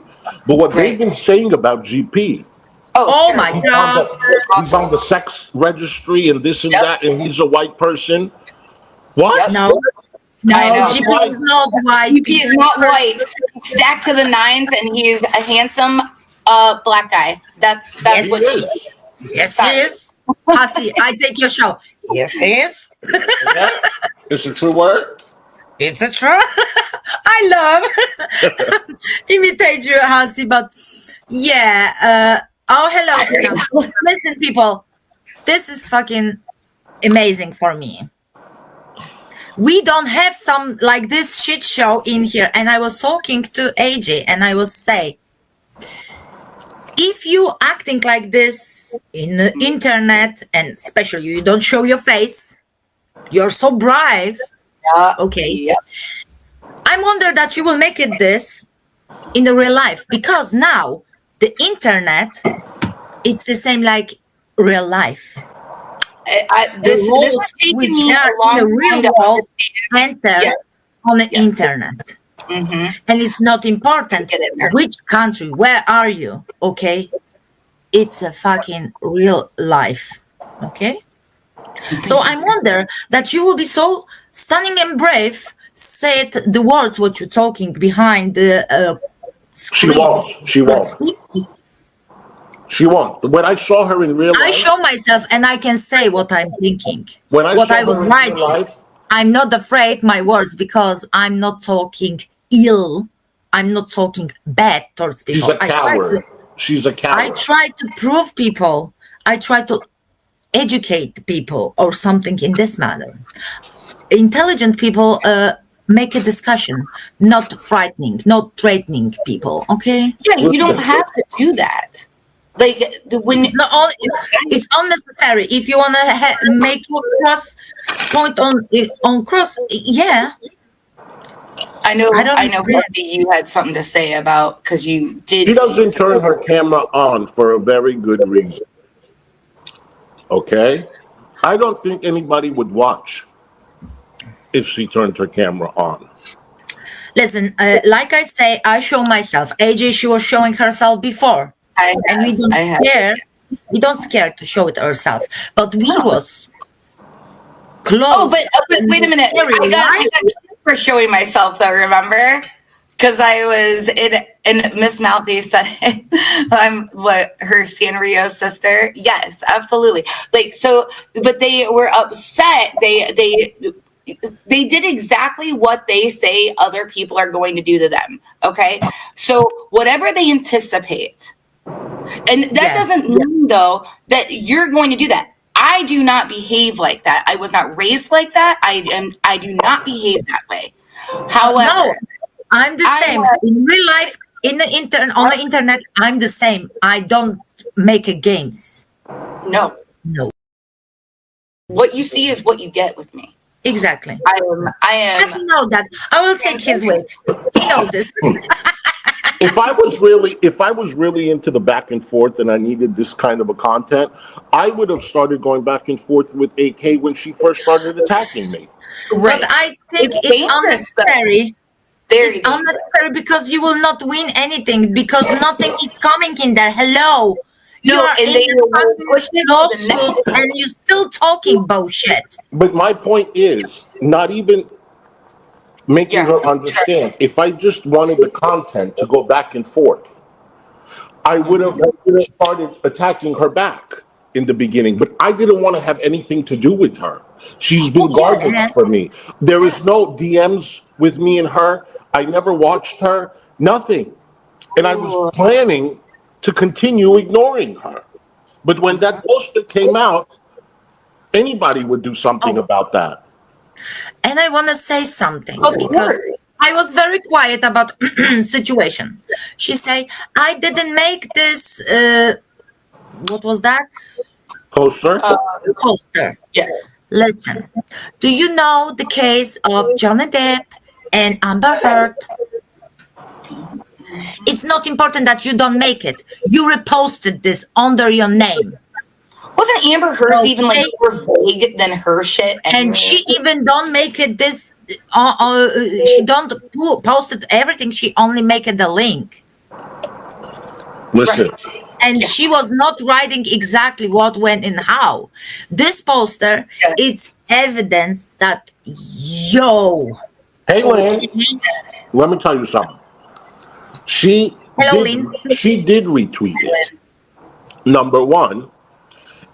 but what they've been saying about GP, Oh my he's on God. he's on the sex registry and this and Yep. that, and he's a white person. What? Yep. No, no, I know. GP is not white. GP is not white. Stacked to the nines, and he's a handsome black guy. That's Yes, He what is. she. Yes, he is. Hussy, I take your show. Yes, he is. Yeah. It's a true word. It's a true. I love imitate you, Hussy, but yeah. Oh, hello. Listen, people, this is fucking amazing for me. We don't have some like this shit show in here. And I was talking to AJ, and I was saying, if you acting like this in the internet, and especially you don't show your face, you're so brave. Okay. Yep. I wonder that you will make it this in the real life, because now the internet, it's the same like real life. This Roles has taken which me a are long in the time real to world understand. enter Yes. on the Yes. internet. Mm-hmm. And it's not important Get it there. which country, where are you, okay? It's a fucking real life, okay? So I wonder that you will be so stunning and brave, say it, the words what you're talking behind the She screen. won't. She won't. She won't. When I saw her in real I life, show myself and I can say what I'm thinking, when I what saw I was her in real writing. life, I'm not afraid my words, because I'm not talking ill. I'm not talking bad towards people. she's a coward. She's a I coward. try to prove people. I try to educate people or something in this manner. Intelligent people make a discussion, not frightening, not threatening people. Okay. Yeah, you don't have to do that. Like when No, it's unnecessary. If you want to make your cross point on cross, yeah. I know I don't understand. Christy, you had something to say about, because you did. She doesn't turn her camera on for a very good reason. Okay? I don't think anybody would watch if she turned her camera on. Listen, like I say, I show myself. AJ, she was showing herself before, and we don't scare. We don't scare to show it ourselves, but we was close. Oh, but wait a minute. I got for showing myself though. Remember, because I was in Miss Mouthy said I'm what her Sanrio's sister. Yes, absolutely. Like so, but they were upset. They did exactly what they say other people are going to do to them. Okay, so whatever they anticipate, and that doesn't mean though that you're going to do that. I do not behave like that. I was not raised like that. I do not behave that way. However, no, I'm the same. In real life, on the internet, I'm the same. I don't make a games. No. What you see is what you get with me. Exactly. I am. Yes, you know that. I will take his weight. You know this. If I was really into the back and forth and I needed this kind of a content, I would have started going back and forth with AK when she first started attacking me. Right. But I think it's unnecessary. It's unnecessary because you will not win anything, because nothing is coming in there. Hello. You are in the lawsuit and you're still talking bullshit. But my point is not even making her understand. If I just wanted the content to go back and forth, I would have started attacking her back in the beginning, but I didn't want to have anything to do with her. She's been garbage for me. There is no DMs with me and her. I never watched her, nothing. And I was planning to continue ignoring her. But when that poster came out, anybody would do something about that. And I want to say something, because I was very quiet about situation. She say, I didn't make this, what was that? Poster? Poster. Yeah. Listen, do you know the case of Johnny Depp and Amber Heard? It's not important that you don't make it. You reposted this under your name. Wasn't Amber Heard's even like Okay. more vague than her shit? And Anyway? she even don't make it this, she don't post it everything. She only make it the link. Listen, Right. And she was not writing exactly what went and how. This poster, Yeah. it's evidence that, yo. hey, Lynn, let me tell you something. She Hello, did, Lynn. she did retweet it, number one.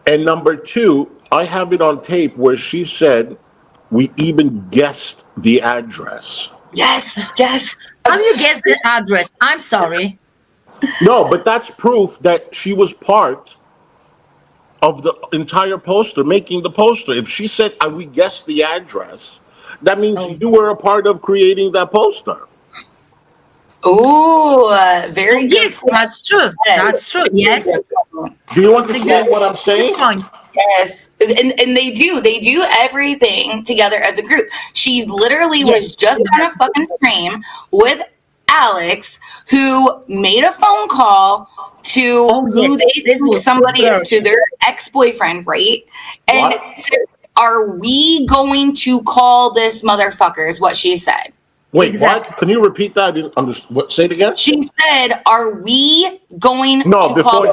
And number two, I have it on tape where she said we even guessed the address. Yes, yes. How you guess the address? I'm sorry. No, but that's proof that she was part of the entire poster, making the poster. If she said we guessed the address, that means you were a part of creating that poster. Ooh, very good. Yes, that's true. That's true. Yes. Do you It's a understand good what I'm saying? point. Yes, and they do everything together as a group. She literally was just on a fucking stream with Alex, who made a phone call to who they think somebody is, to their ex-boyfriend, right? And said, "Are we going to call this motherfucker?" Is what she said. Wait, what? Can you repeat that? I didn't understand. What? Say it again. She said, "Are we going No, to call?"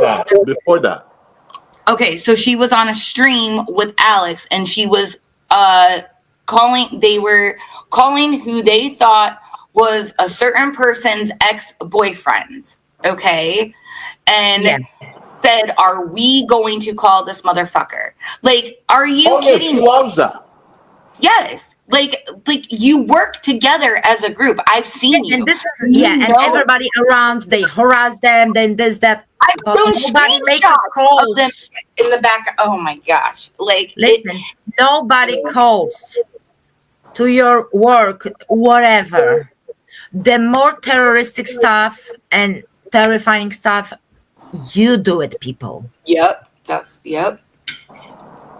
before that. Okay, so she was on a stream with Alex, and she was calling. They were calling who they thought was a certain person's ex-boyfriend. Okay, and said, "Are we going to call this motherfucker?" Like, are you kidding she me? loves that. Yes, like you work together as a group. I've seen you. And this is and everybody around, they harass them. Then there's that. I've done Nobody make screenshots of them in the back. Oh my gosh! Like, listen, nobody calls to your work, whatever. The more terroristic stuff and terrifying stuff, you do it, people. Yep, that's yep.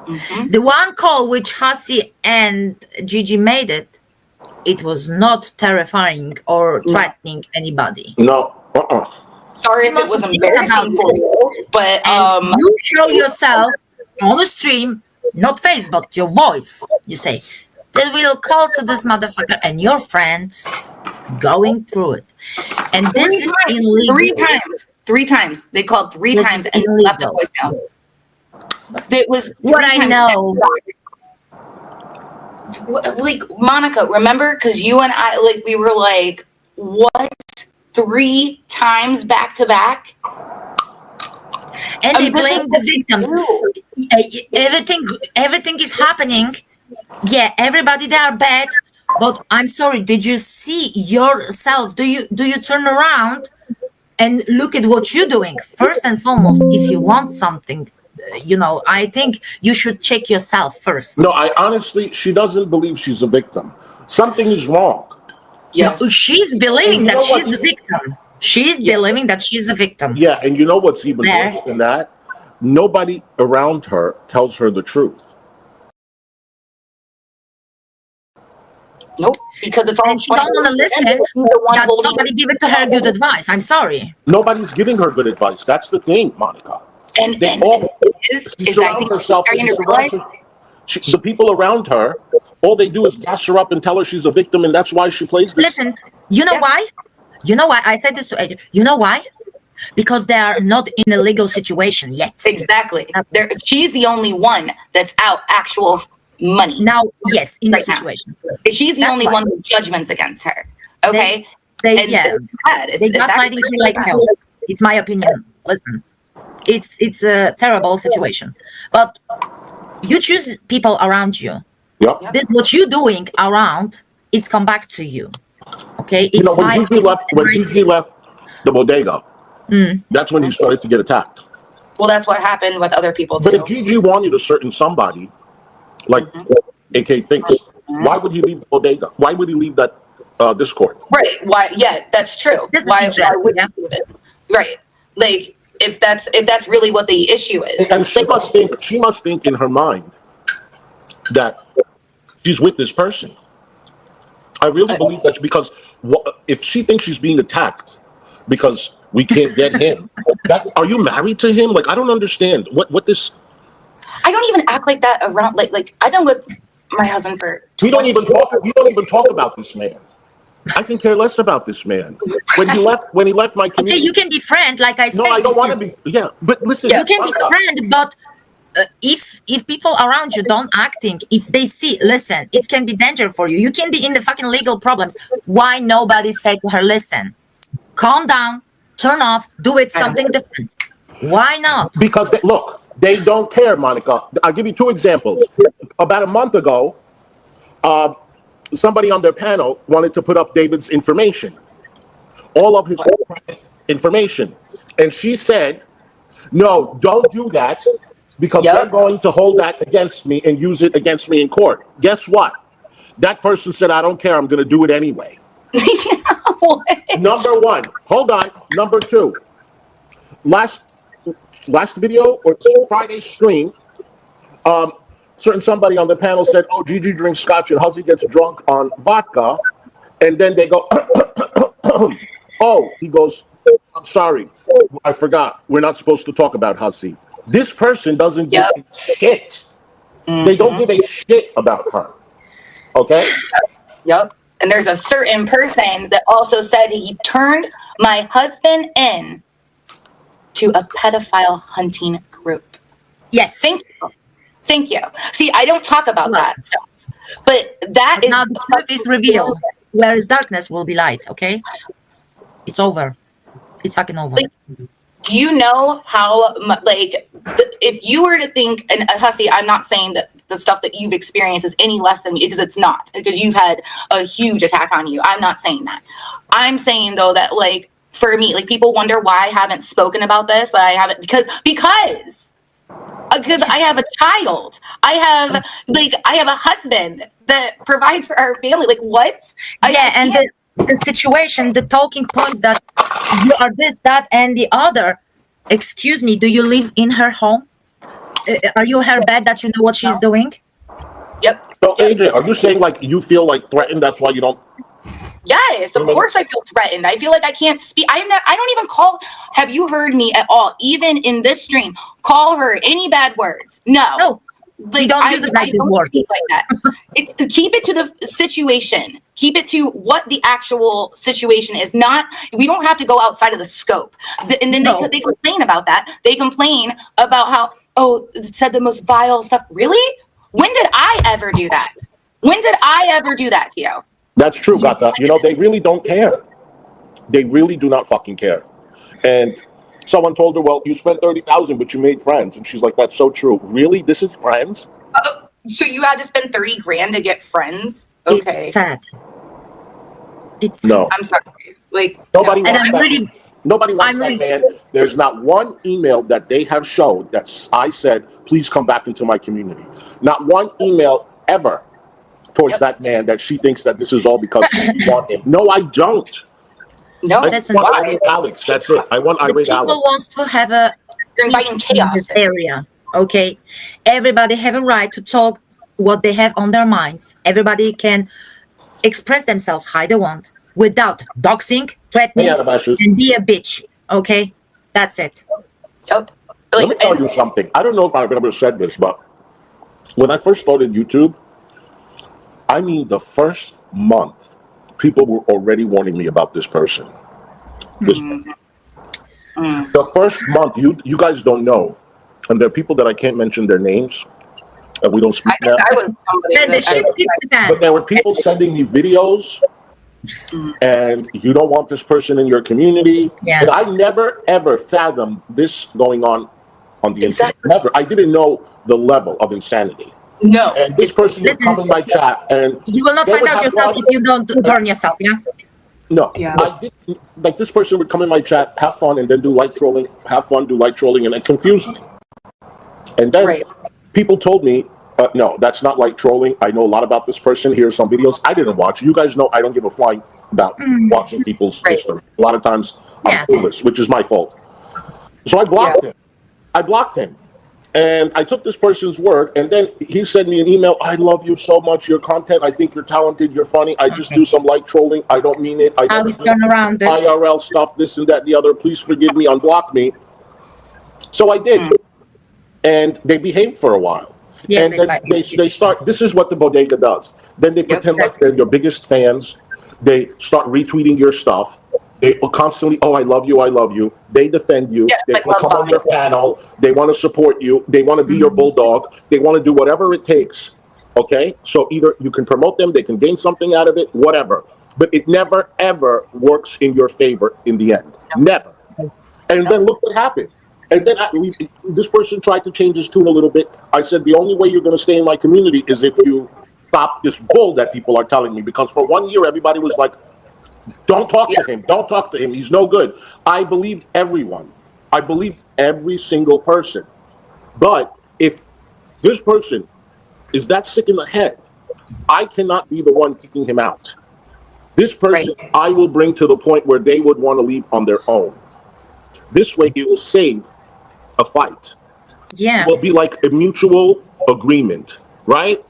Mm-hmm. The one call which Hussy and Gigi made it was not terrifying or threatening anybody. No. Sorry if it was embarrassing for you, but you show yourself on the stream, not face, but your voice. You say, "They will call to this motherfucker," and your friends going through it. And this is illegal. Three times. They called three times and left a voicemail. It was what I know. Like, Monica, remember? Because you and I, like, we were like, what? 3 times back to back? And they blame the victims. Everything is happening. Yeah, everybody they are bad. But I'm sorry, did you see yourself? Do you turn around and look at what you're doing? First and foremost, if you want something, I think you should check yourself first. No, she doesn't believe she's a victim. Something is wrong. Yes. No, she's believing that she's the victim. She's believing that she's a victim. Yeah, and you know what's even worse than that? Nobody around her tells her the truth. Nope, because it's all. And she don't want to listen. That somebody give it to her good advice. I'm sorry. Nobody's giving her good advice. That's the thing, Monica. And the people around her, all they do is gas her up and tell her she's a victim, and that's why she plays this. Listen, you know why? You know why? I said this to AJ. You know why? Because they are not in a legal situation yet. Exactly. She's the only one that's out actual money. Now, yes, in that situation. She's the only one with judgments against her. Okay? It's sad. They gaslighting her like hell. It's my opinion. Listen. It's a terrible situation. But you choose people around you. Yep. This what you're doing around, it's come back to you. Okay? When Gigi left the bodega, that's when he started to get attacked. Well, that's what happened with other people too. But if Gigi wanted a certain somebody, like AK thinks, why would he leave the bodega? Why would he leave that Discord? Right. Why? Yeah, that's true. Why would he leave it? Right. Like, if that's really what the issue is. And she must think in her mind that she's with this person. I really believe that because if she thinks she's being attacked because we can't get him, are you married to him? Like, I don't understand what this. I don't even act like that around. Like I've been with my husband for. We don't even talk about this man. I can care less about this man. When he left my community. Okay, you can be friend, like I said. No, I don't want to be. Yeah, but listen. You can be friend, but if people around you don't acting, if they see, listen, it can be danger for you. You can be in the fucking legal problems. Why nobody say to her, listen, calm down, turn off, do it something different? Why not? Because look, they don't care, Monica. I'll give you two examples. About a month ago, somebody on their panel wanted to put up David's information, all of his information. And she said, no, don't do that because they're going to hold that against me and use it against me in court. Guess what? That person said, I don't care. I'm going to do it anyway. Number one. Hold on. Number two. Last video or Friday stream, somebody on the panel said, oh, Gigi drinks scotch and Hussy gets drunk on vodka. And then they go, oh, he goes, I'm sorry, I forgot. We're not supposed to talk about Hussy. This person doesn't give a shit. They don't give a shit about her. Okay? Yep. And there's a certain person that also said he turned my husband in to a pedophile hunting group. Yes. Thank you. See, I don't talk about that stuff. But that is... Now the truth is revealed. Where is darkness will be light, okay? It's over. It's fucking over. Like, do you know how, if you were to think, and Hussy, I'm not saying that the stuff that you've experienced is any less than me, because it's not, because you've had a huge attack on you. I'm not saying that. I'm saying, though, that, like, for me, like, people wonder why I haven't spoken about this, that I haven't, because I have a child. I have a husband that provides for our family. Like, what? And the situation, the talking points that you are this, that, and the other. Excuse me, do you live in her home? Are you her bed that you know what she's doing? Yep. So, Adrian, are you saying, like, you feel, like, threatened? That's why you don't... Yes, of course I feel threatened. I feel like I can't speak. I don't even call. Have you heard me at all? Even in this stream, call her any bad words? No. Like, you don't use it like these words. Like that. It's keep it to the situation. Keep it to what the actual situation is. Not. We don't have to go outside of the scope. And then they complain about that. They complain about how it said the most vile stuff. Really? When did I ever do that? When did I ever do that to you? That's true, Gata. You know, they really don't care. They really do not fucking care. And someone told her, well, you spent $30,000, but you made friends. And she's like, that's so true. Really? This is friends? So you had to spend 30 grand to get friends? Okay. It's sad. No. I'm sorry. Like, nobody no. wants that. Nobody wants that, man. There's not one email that they have showed that I said, please come back into my community. Not one email ever towards that man that she thinks that this is all because you want him. No, I don't. No, I want irate Alex. That's it. I want irate Alex. People wants to have a You're inviting chaos in this area. Okay, everybody have a right to talk what they have on their minds. Everybody can express themselves how they want without doxing, threatening, and be a bitch. Okay, that's it. Yep. Let me tell you something. I don't know if I've ever said this, but when I first started YouTube, I mean, the first month, people were already warning me about this person. The first month, you guys don't know, and there are people that I can't mention their names, and we don't speak now. But there were people sending me videos, and you don't want this person in your community. Yeah. And I never, ever fathomed this going on the internet. Never. I didn't know the level of insanity. No. And this person would come in my chat, and you will not find out yourself if you don't burn yourself, yeah? No. Yeah. I didn't, like, this person would come in my chat, have fun, and then do light trolling, have fun, do light trolling, and then confuse me. And then people told me, no, that's not light trolling. I know a lot about this person. Here's some videos. I didn't watch. You guys know I don't give a flying about watching people's history. A lot of times I'm clueless, which is my fault. So I blocked him. I blocked him. And I took this person's word, and then he sent me an email. I love you so much. Your content, I think you're talented. You're funny. I just do some light trolling. I don't mean it. I How don't is turn around this? IRL stuff, this and that, and the other. Please forgive me. Unblock me. So I did. And they behaved for a while. Yes, And then they start, this is what the bodega does. Then they pretend like they're your biggest fans. They start retweeting your stuff. They constantly, oh, I love you, I love you. They defend you. Yeah, they like want to come on your panel. They want to support you. They want to be your bulldog. They want to do whatever it takes. Okay? So either you can promote them, they can gain something out of it, whatever. But it never, ever works in your favor in the end. Never. And then look what happened. And then this person tried to change his tune a little bit. I said, the only way you're going to stay in my community is if you stop this bull that people are telling me. Because for 1 year, everybody was like, don't talk to him. Don't talk to him. He's no good. I believed everyone. I believed every single person. But if this person is that sick in the head, I cannot be the one kicking him out. This person I will bring to the point where they would want to leave on their own. This way it will save a fight. Yeah. It will be like a mutual agreement, right?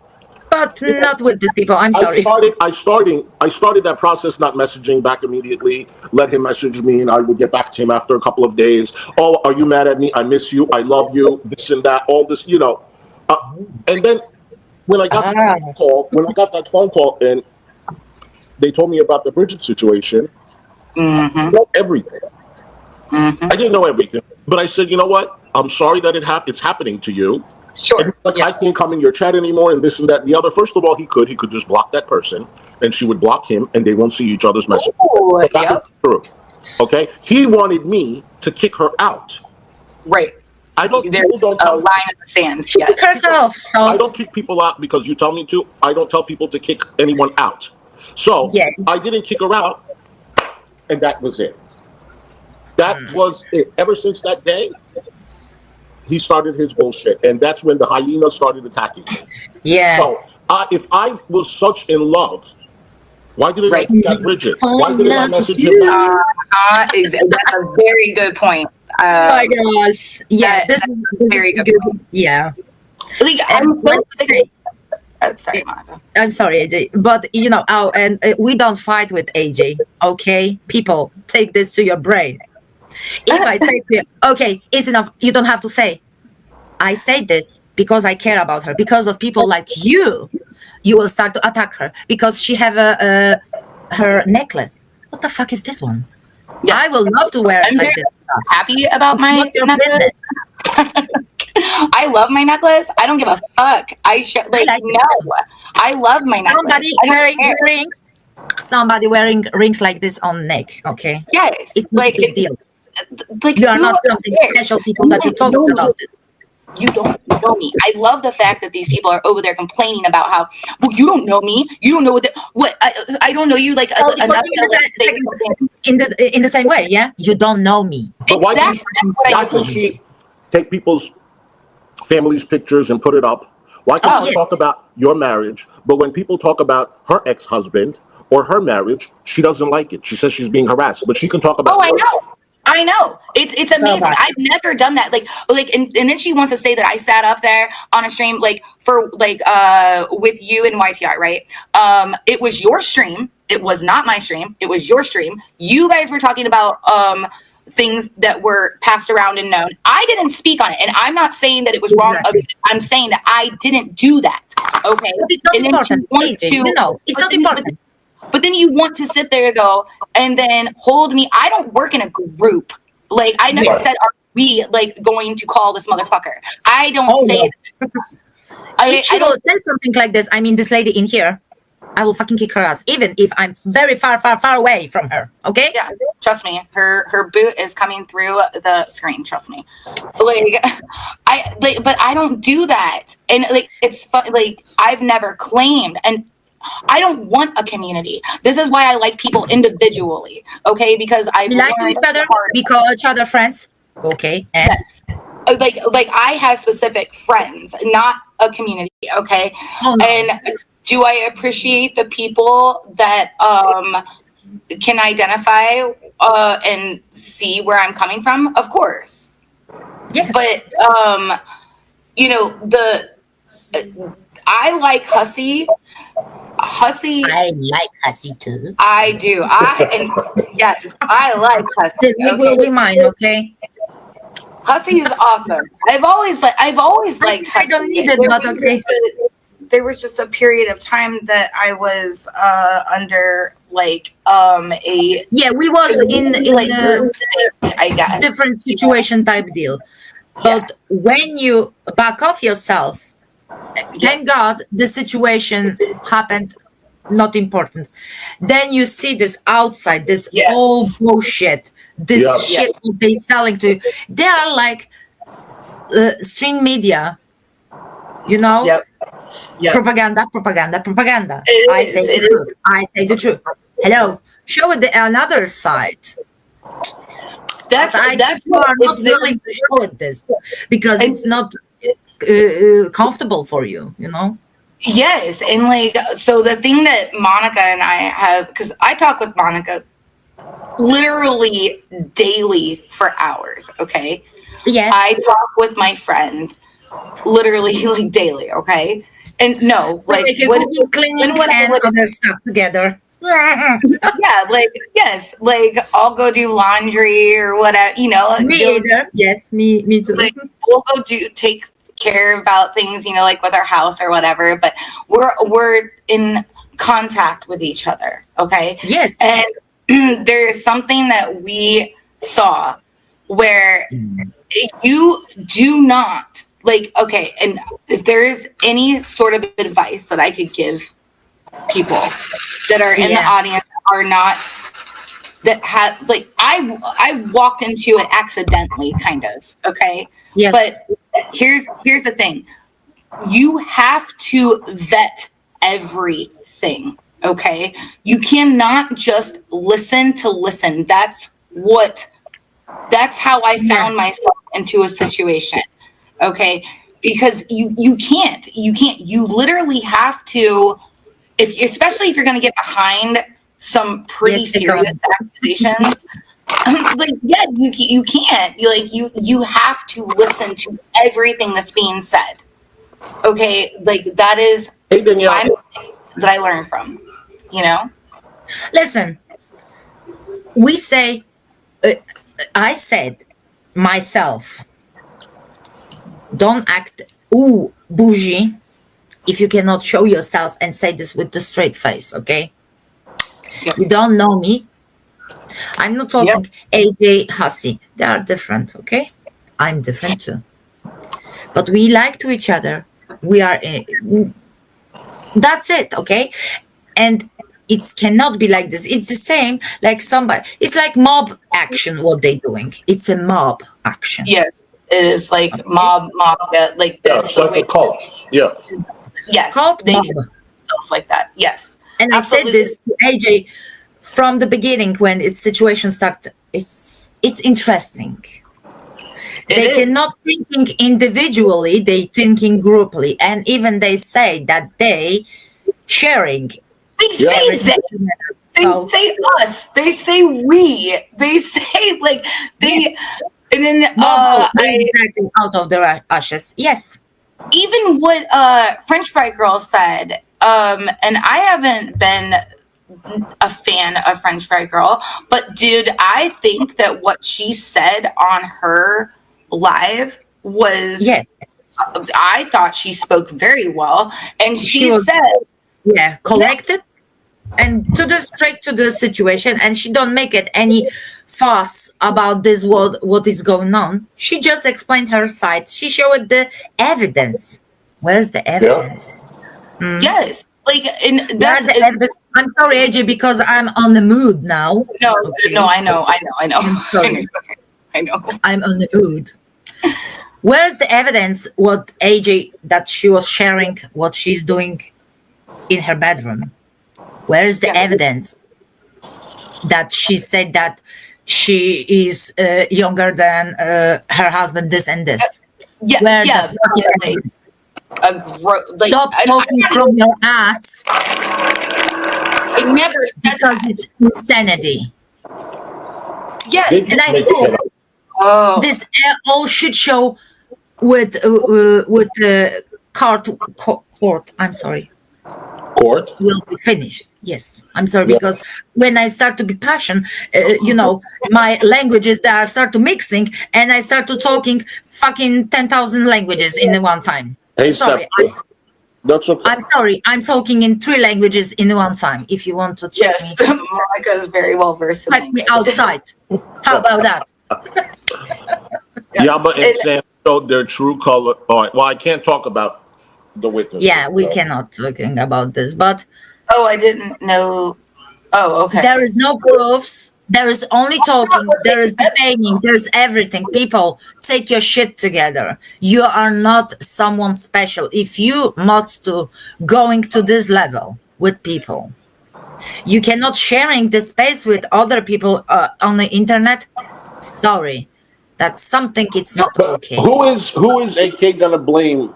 But not with these people. I'm sorry. I started that process, not messaging back immediately. Let him message me, and I would get back to him after a couple of days. Oh, are you mad at me? I miss you. I love you. This and that. All this, And then when I got that phone call, and they told me about the Bridget situation, I know everything. I didn't know everything, but I said, you know what? I'm sorry that it's happening to you. Sure. I can't come in your chat anymore, and this and that and the other. First of all, he could just block that person, and she would block him, and they won't see each other's messages. So that was true. Okay, he wanted me to kick her out. Right. People don't a line in the sand. She kicked herself. So I don't kick people out because you tell me to. I don't tell people to kick anyone out. So I didn't kick her out, and that was it. That was it. Ever since that day, he started his bullshit, and that's when the hyena started attacking him. Yeah. So if I was such in love, why didn't I get Bridget? Why didn't I message him back? That's a very good point. Oh my gosh. Yeah, this is very good. Yeah. Like, sorry, Monica. I'm sorry, AJ, but we don't fight with AJ. Okay, people, take this to your brain. If I say to you, okay, it's enough. You don't have to say. I say this because I care about her. Because of people like you, you will start to attack her because she have her necklace. What the fuck is this one? Yeah. I will love to wear it like this. Happy about my necklace. I love my necklace. I don't give a fuck. I love my necklace. Somebody wearing rings. Somebody wearing rings like this on neck. Okay. Yes. It's not a big deal. Like you are not something special people that you talk about this. You don't know me. I love the fact that these people are over there complaining about how, well, you don't know me. You don't know I don't know you like enough in the same way. Yeah, you don't know me. But why can't she take people's family's pictures and put it up? Why can't she talk about your marriage? But when people talk about her ex-husband or her marriage, she doesn't like it. She says she's being harassed, but she can talk about. Oh, I know. It's amazing. I've never done that. And then she wants to say that I sat up there on a stream with you and YTR, right? It was your stream. It was not my stream. It was your stream. You guys were talking about things that were passed around and known. I didn't speak on it, and I'm not saying that it was wrong. I'm saying that I didn't do that. Okay. It's not important. It's not important. But then you want to sit there though, and then hold me. I don't work in a group. Like I never said, "Are we going to call this motherfucker?" I don't say. No. If she will say something like this, I mean, this lady in here, I will fucking kick her ass, even if I'm very far away from her. Okay? Yeah, trust me. Her boot is coming through the screen. Trust me. But I don't do that, and it's fun. I've never claimed and. I don't want a community. This is why I like people individually, okay? Because I like each other. We call each other friends, okay? And yes, I have specific friends, not a community, okay? Oh, no. And do I appreciate the people that can identify and see where I'm coming from? Of course, Yeah. But you know, I like Hussy. Hussy, I like Hussy too. I do. Yes, I like Hussy. This week will be mine, okay? Hussy is awesome. I've always liked I Hussy. think I don't need it, but okay. There was just a period of time that I was under like Yeah, we was in like a group thing, I guess. different situation type deal. But when you back off yourself, thank God the situation happened, not important. Then you see this outside, this Yes. all bullshit, this Yeah. shit what they selling to you. They are like stream media, you know? Yep. Yep. Propaganda, propaganda, propaganda. It I is, say the it truth. is. I say the truth. Hello, show it the another side. That's You are not willing to show it this because it's not comfortable for you, you know? Yes, and like so the thing that Monica and I have, because I talk with Monica literally daily for hours, okay? Yes. I talk with my friend literally like daily, okay? And no, like cooking, cleaning, and other stuff together. yeah, like yes, like I'll go do laundry or whatever, you know. Me either. Yes, me too. Like we'll go take care about things, you know, like with our house or whatever. But we're in contact with each other, okay? Yes. And there is something that we saw where you do not like. Okay, and if there is any sort of advice that I could give people that are in the audience are not that have like I walked into it accidentally, kind of, okay? Yeah. But here's the thing. You have to vet everything, okay? You cannot just listen to listen. That's how I found myself into a situation, okay? Because you can't. You literally have to, especially if you're going to get behind some pretty serious accusations. Like, yeah, you can't. You have to listen to everything that's being said. Okay, like that is Hey, Danielle. that I learned from. You know. Listen, we say. I said myself. Don't act bougie if you cannot show yourself and say this with the straight face, okay? Yep. You don't know me. I'm not talking AJ Hussy. They are different, okay? I'm different too. But we like to each other. We are... that's it, okay? And it cannot be like this. It's the same like somebody... It's like mob action, what they're doing. It's a mob action. Yes, it is like mob, like it's like a cult. Yeah. Yes, cult they mob. Themselves like that. Yes. And absolutely. I said this to AJ from the beginning when its situation started. It's interesting. They cannot thinking individually, they thinking grouply. And even they say that they sharing. They say that. They say us. They say we. They say like they and then exactly out of the ashes. Yes. Even what French Fry Girl said, and I haven't been a fan of French Fry Girl, but dude, I think that what she said on her live was I thought she spoke very well, and she said, collected and straight to the situation, and she don't make it any fuss about this what is going on. She just explained her side. She showed the evidence. Where's the evidence? Yeah. Yes. Like, and that's the evidence. I'm sorry, AJ, because I'm on the mood now. No, I know. I'm sorry. I know. I'm on the mood. Where's the evidence? What AJ that she was sharing what she's doing in her bedroom? Where's the evidence that she said that she is younger than her husband? This and this. Stop talking from your ass. I never said because it's insanity. Yeah, and I hope Oh, This all shit show with court. I'm sorry. Court? Will be finished. Yes, I'm sorry, Yeah. because when I start to be passionate, my languages that start to mixing, and I start to talking fucking 10,000 languages in one time. Hey, Sorry, Steph. That's okay. I'm sorry. I'm talking in 3 languages in one time. If you want to check yes. me, Monica is very well versed in type me language. outside. How about that? Yeah, but It- it's Sam showed their true color. All right. Well, I can't talk about the witnesses. Yeah, we so. cannot talking about this, but oh, I didn't know. Oh, okay. there is no proofs. There is only talking. There is debating. There's everything. People, take your shit together. You are not someone special. If you must to going to this level with people, you cannot sharing the space with other people on the internet. Sorry, that's something. It's not But okay. who is AK gonna blame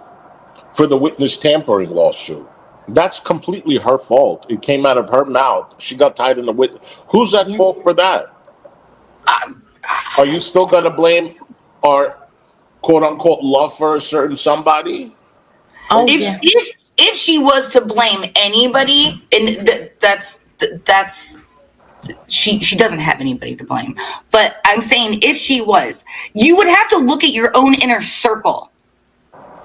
for the witness tampering lawsuit? That's completely her fault. It came out of her mouth. She got tied in the witness. Who's at Yes. fault for that? Are you still gonna blame our quote unquote love for a certain somebody? Oh if yeah. if she was to blame anybody, and that's she doesn't have anybody to blame. But I'm saying if she was, you would have to look at your own inner circle.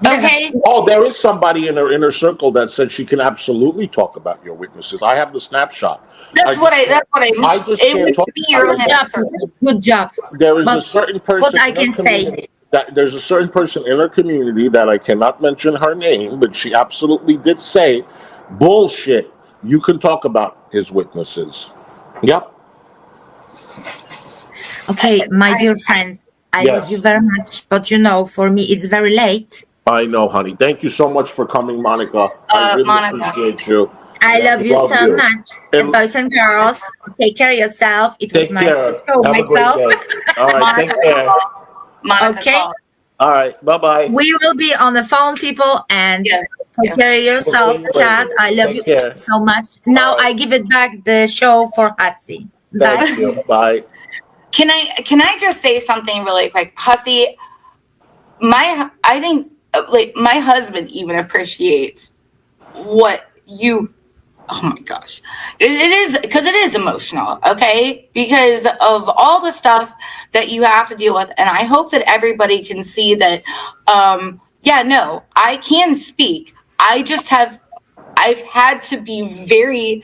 Okay. Oh, there is somebody in her inner circle that said she can absolutely talk about your witnesses. I have the snapshot. That's what I mean. I just It can't would talk be your own Good inner job. circle. Good job. There is But a certain person what I in her can say- community that there's a certain person in her community that I cannot mention her name, but she absolutely did say, bullshit. You can talk about his witnesses. Yep. Okay, my dear friends, I Yes. love you very much, but for me it's very late. I know, honey. Thank you so much for coming, Monica. I really Monica. appreciate you. I Yeah, love you so much. And And boys and girls, take care of yourself. It was take nice care. to show Have myself. a great day. All right, Monica, take care. Monica, Okay. call. All right, bye-bye. We will be on the phone, people, and Yes. take care of yourself, We'll see you Chad. later. I love Take you care. so much. Now All right. I give it back the show for Hussy. Bye. Thank you. Bye. Can I just say something really quick, Hussy? I think like my husband even appreciates what you. Oh my gosh, it is because it is emotional, okay? Because of all the stuff that you have to deal with, and I hope that everybody can see that. Yeah, no, I can speak. I've had to be very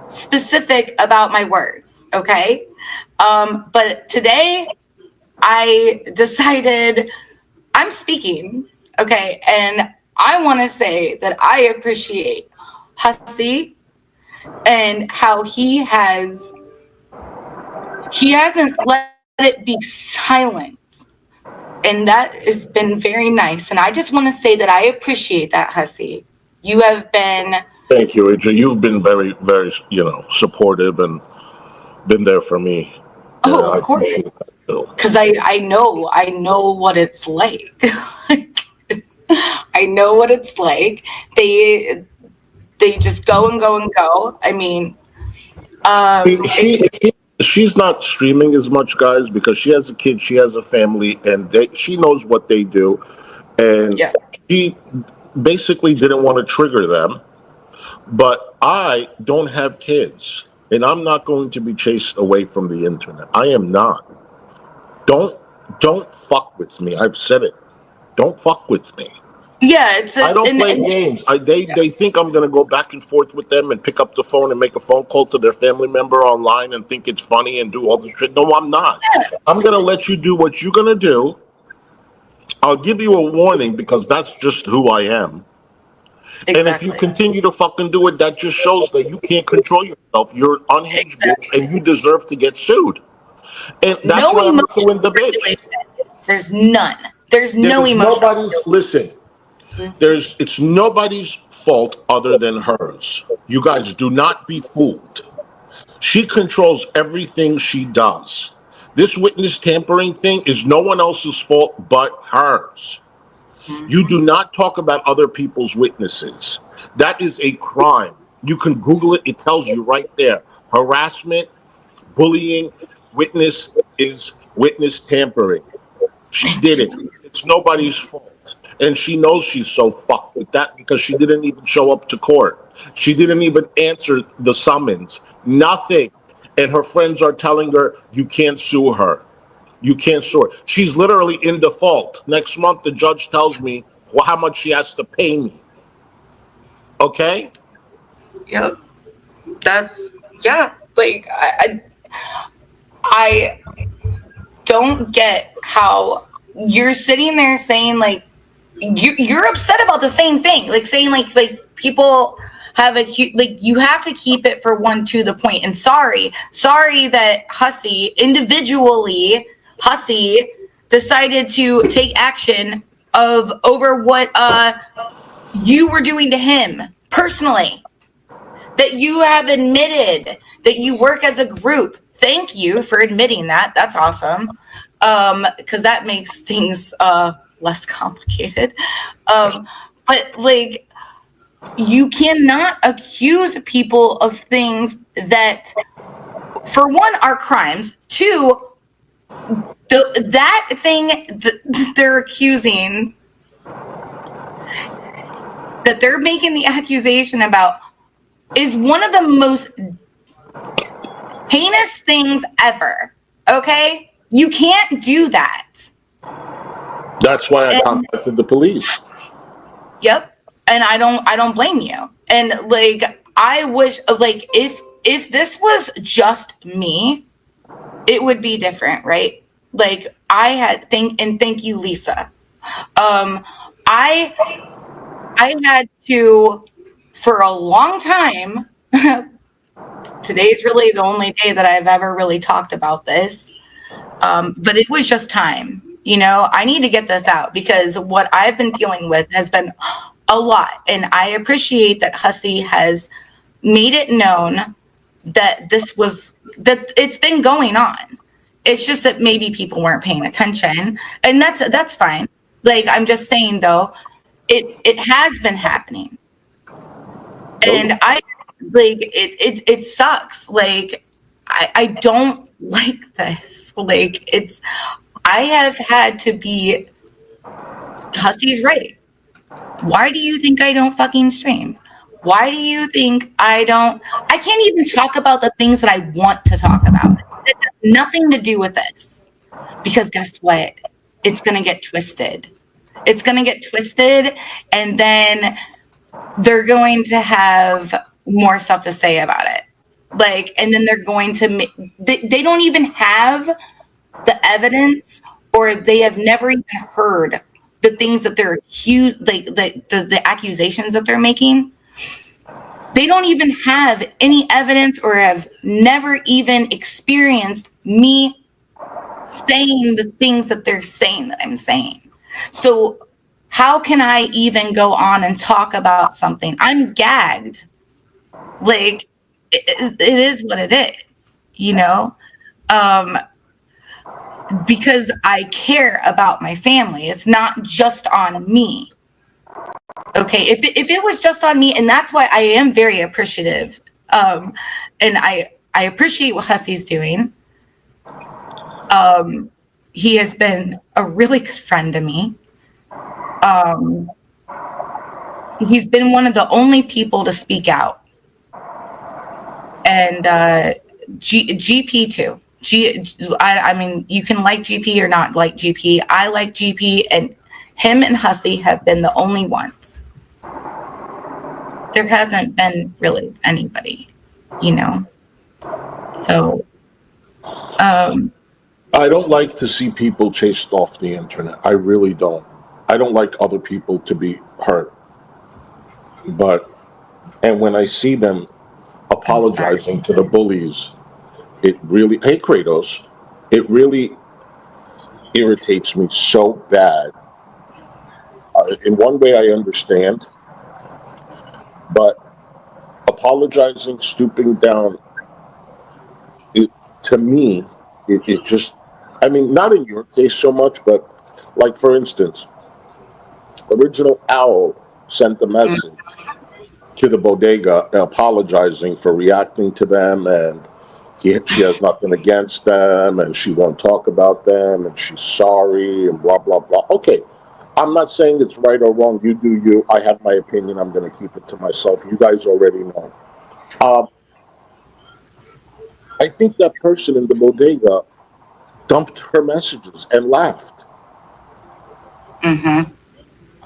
specific about my words, okay? But today I decided I'm speaking, okay? And I want to say that I appreciate Hussy and how he hasn't let it be silent. And that has been very nice. And I just want to say that I appreciate that, Hussy. You have been Thank you, AJ. You've been very, very, supportive and been there for me. Oh, I of course. appreciate that too. Because I know what it's like. I know what it's like. They just go and go and go. I mean, She's not streaming as much, guys, because she has a kid, she has a family, and she knows what they do, and Yeah. she basically didn't want to trigger them. But I don't have kids, and I'm not going to be chased away from the internet. I am not. Don't fuck with me. I've said it. Don't fuck with me. yeah, I don't play games. They think I'm gonna go back and forth with them and pick up the phone and make a phone call to their family member online and think it's funny and do all this shit. No, I'm not. I'm gonna let you do what you're gonna do. I'll give you a warning because that's just who I am. exactly. And if you continue to fucking do it, that just shows that you can't control yourself. You're an unhinged bitch and you deserve to get sued. And that's no why I'm emotional suing the bitch. regulation. There's none. There's no emotional. It's nobody's fault other than hers. You guys do not be fooled. She controls everything she does. This witness tampering thing is no one else's fault but hers. You do not talk about other people's witnesses. That is a crime. You can Google it. It tells you right there. Harassment, bullying, witness is witness tampering. She did it. It's nobody's fault. And she knows she's so fucked with that because she didn't even show up to court. She didn't even answer the summons. Nothing. And her friends are telling her, you can't sue her. You can't sue her. She's literally in default. Next month, the judge tells me how much she has to pay me. Okay? Yep. That's, yeah. Like, I don't get how you're sitting there saying, like, you're upset about the same thing. Like, saying, like people have like, you have to keep it for one to the point. And sorry that Hussy, individually, Hussy decided to take action over what you were doing to him personally. That you have admitted that you work as a group. Thank you for admitting that. That's awesome. Because that makes things less complicated. But like, you cannot accuse people of things that, for one, are crimes. Two, that thing that they're accusing, that they're making the accusation about, is one of the most heinous things ever. Okay? You can't do that. That's why I contacted the police. Yep. And I don't blame you. And like, I wish, like, if this was just me, it would be different, right? Like, thank you, Lisa. I had to, for a long time, today's really the only day that I've ever really talked about this. But it was just time. You know, I need to get this out because what I've been dealing with has been a lot. And I appreciate that Hussy has made it known that that it's been going on. It's just that maybe people weren't paying attention. And that's fine. Like, I'm just saying, though, it has been happening. And it sucks. Like, I don't like this. Like, I have had to be, Hussy's right. Why do you think I don't fucking stream? Why do you think I can't even talk about the things that I want to talk about. It has nothing to do with this. Because guess what? It's going to get twisted. It's going to get twisted, and then they're going to have more stuff to say about it. Like, and then they're going to, they don't even have the evidence, or they have never even heard the things that they're accused, like the accusations that they're making. They don't even have any evidence or have never even experienced me saying the things that they're saying that I'm saying. So how can I even go on and talk about something? I'm gagged. Like, it is what it is, you know? Because I care about my family. It's not just on me. Okay, if it was just on me, and that's why I am very appreciative, and I appreciate what Hussy's doing. He has been a really good friend to me. He's been one of the only people to speak out, and GP too. I mean, you can like GP or not like GP. I like GP, and him and Hussy have been the only ones. There hasn't been really anybody, you know. So, I don't like to see people chased off the internet. I really don't. I don't like other people to be hurt. And when I see them apologizing to the bullies, it really, hey Kratos, it really irritates me so bad. In one way I understand, but apologizing, stooping down, to me, it just, I mean, not in your case so much, but like, for instance, Original Owl sent a message to the bodega apologizing for reacting to them, and she has nothing against them and she won't talk about them and she's sorry and blah, blah, blah. Okay, I'm not saying it's right or wrong. You do you. I have my opinion. I'm going to keep it to myself. You guys already know. I think that person in the bodega dumped her messages and laughed. Mm-hmm.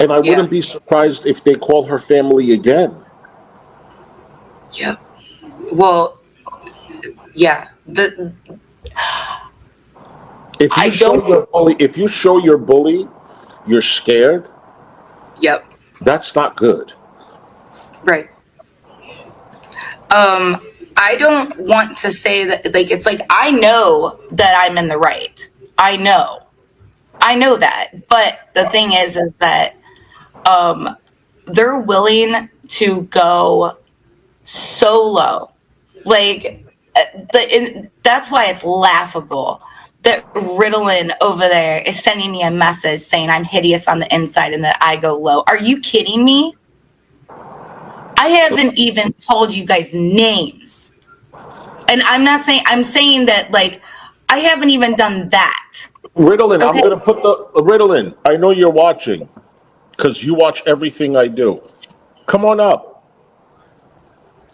And I Yeah. wouldn't be surprised if they call her family again. Yep. Well, yeah. If you I show don't. your bully, if you show your bully, you're scared. Yep. That's not good. Right. I don't want to say that, like, it's like, I know that I'm in the right. I know that. But the thing is that, they're willing to go so low. Like, that's why it's laughable that Ritalin over there is sending me a message saying I'm hideous on the inside and that I go low. Are you kidding me? I haven't even told you guys names. And I'm saying that, like, I haven't even done that. Ritalin, Okay. I'm going to put the Ritalin. I know you're watching because you watch everything I do. Come on up.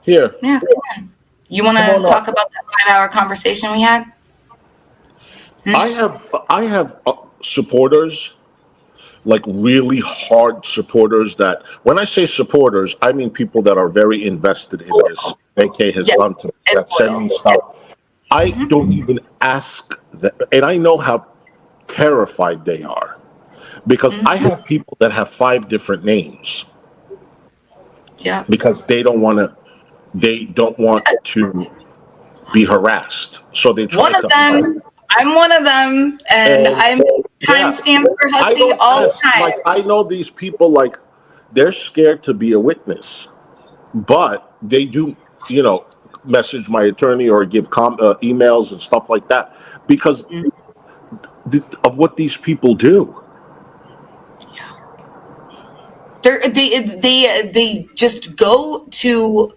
Here. Yeah, come on. You want Come to on talk up. about the 5-hour conversation we had? I have supporters, like really hard supporters that, when I say supporters, I mean people that are very invested in this. AK has Yes. done to me, that send me stuff. I don't even ask them, and I know how terrified they are because I have people that have 5 different names Yeah. because they don't want to be harassed, so they try One of to hide. them, I'm one of them, and And I'm yeah, timestamp for I Hussy don't all the ask. time. Like, I know these people, like, they're scared to be a witness, but they do, message my attorney or give emails and stuff like that because of what these people do. They just go to,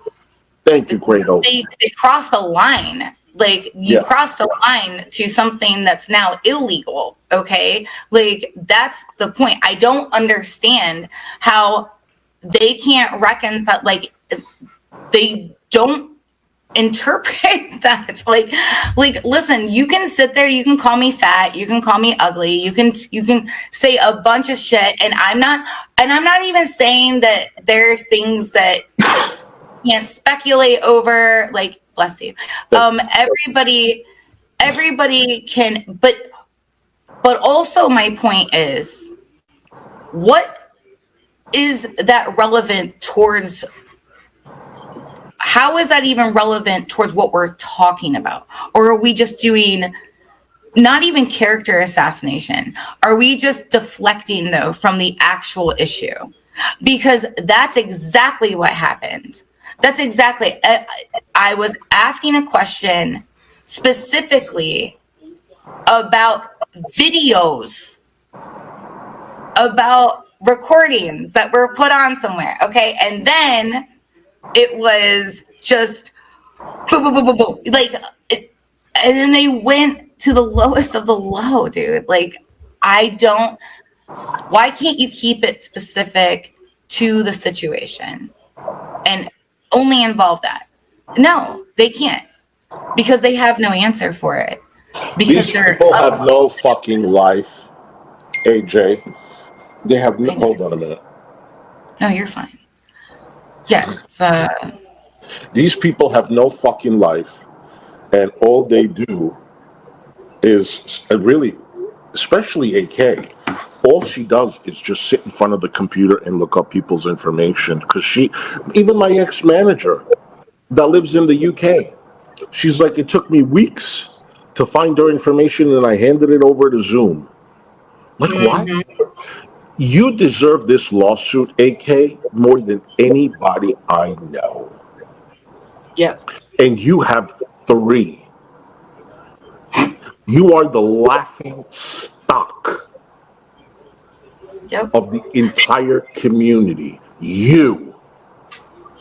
Thank you, Grado. they cross the line. Like, you Yeah. cross the line to something that's now illegal. Okay, like, that's the point. I don't understand how they can't reconcile. Like, they don't interpret that. Like, listen, you can sit there, you can call me fat, you can call me ugly, you can say a bunch of shit, and I'm not even saying that there's things that you can't speculate over. Like, bless you. Everybody can, but also my point is, what is that relevant towards? How is that even relevant towards what we're talking about? Or are we just doing not even character assassination? Are we just deflecting, though, from the actual issue? Because that's exactly what happened. That's exactly. I was asking a question specifically about videos, about recordings that were put on somewhere. Okay. And then it was just boom, boom, boom, boom, boom. Like, and then they went to the lowest of the low, dude. Like, why can't you keep it specific to the situation and only involve that? No, they can't, because they have no answer for it. Because These they're people have no fucking life, AJ. They have no. Hold on a minute. No, you're fine. Yeah, it's These people have no fucking life, and all they do is really, especially AK. All she does is just sit in front of the computer and look up people's information. Because even my ex-manager that lives in the UK, she's like, it took me weeks to find her information, and I handed it over to Zoom. Like, why? You deserve this lawsuit, AK, more than anybody I know. Yep. And you have 3. You are the laughing stock Yep. of the entire community. You.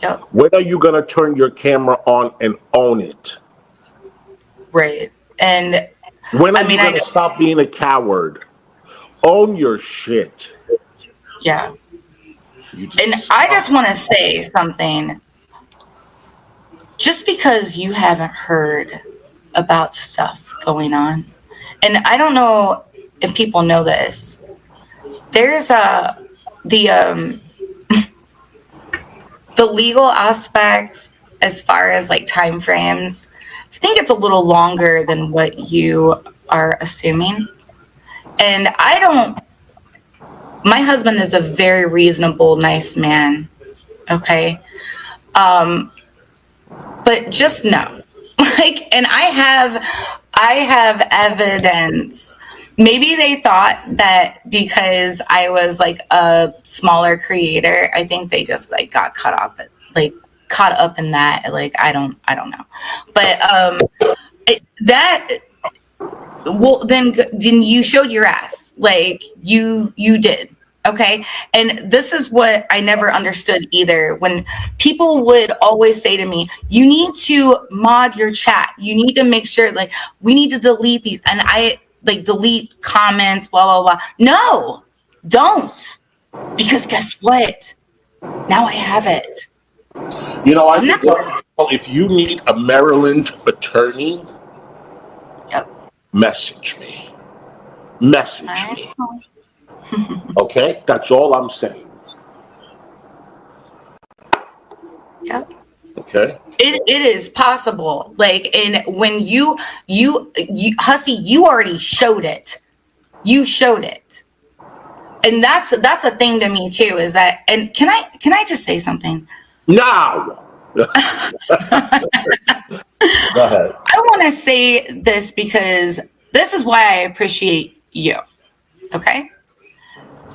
Yep. When are you going to turn your camera on and own it? Right. And When are I mean, you gonna stop being a coward? Own your shit. yeah. You And just I just want to say something. Just because you haven't heard about stuff going on, and I don't know if people know this, there's the the legal aspects as far as like time frames. I think it's a little longer than what you are assuming. And I don't, my husband is a very reasonable, nice man. Okay. Um, but just know, like, and I have evidence. Maybe they thought that because I was like a smaller creator, I think they just like got caught up in that. Like, I don't know. But that, well, then you showed your ass. Like, you did. Okay. And this is what I never understood either. When people would always say to me, you need to mod your chat. You need to make sure, like, we need to delete these. And I like delete comments, blah, blah, blah. No, don't. Because guess what? Now I have it. You know, I I'm can not. tell people, if you need a Maryland attorney, Yep. message me. Message me. Okay? That's all I'm saying. Yep. Okay? It is possible. Like, and when you Hussy, you already showed it. You showed it. And that's a thing to me too, is that, and can I just say something? Now. Go ahead. I want to say this because this is why I appreciate you. Okay?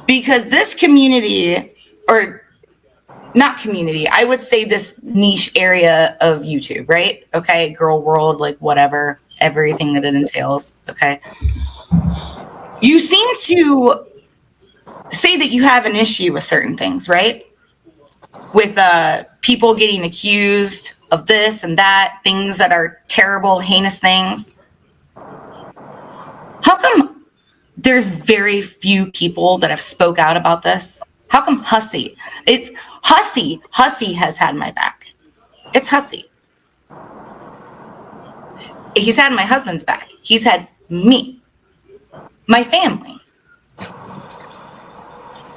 Because this community, or not community, I would say this niche area of YouTube, right? Okay, girl world, like whatever, everything that it entails. Okay. You seem to say that you have an issue with certain things, right? With people getting accused of this and that, things that are terrible, heinous things. How come there's very few people that have spoke out about this? How come Hussy? It's Hussy. Hussy has had my back. It's Hussy. He's had my husband's back. He's had me, my family.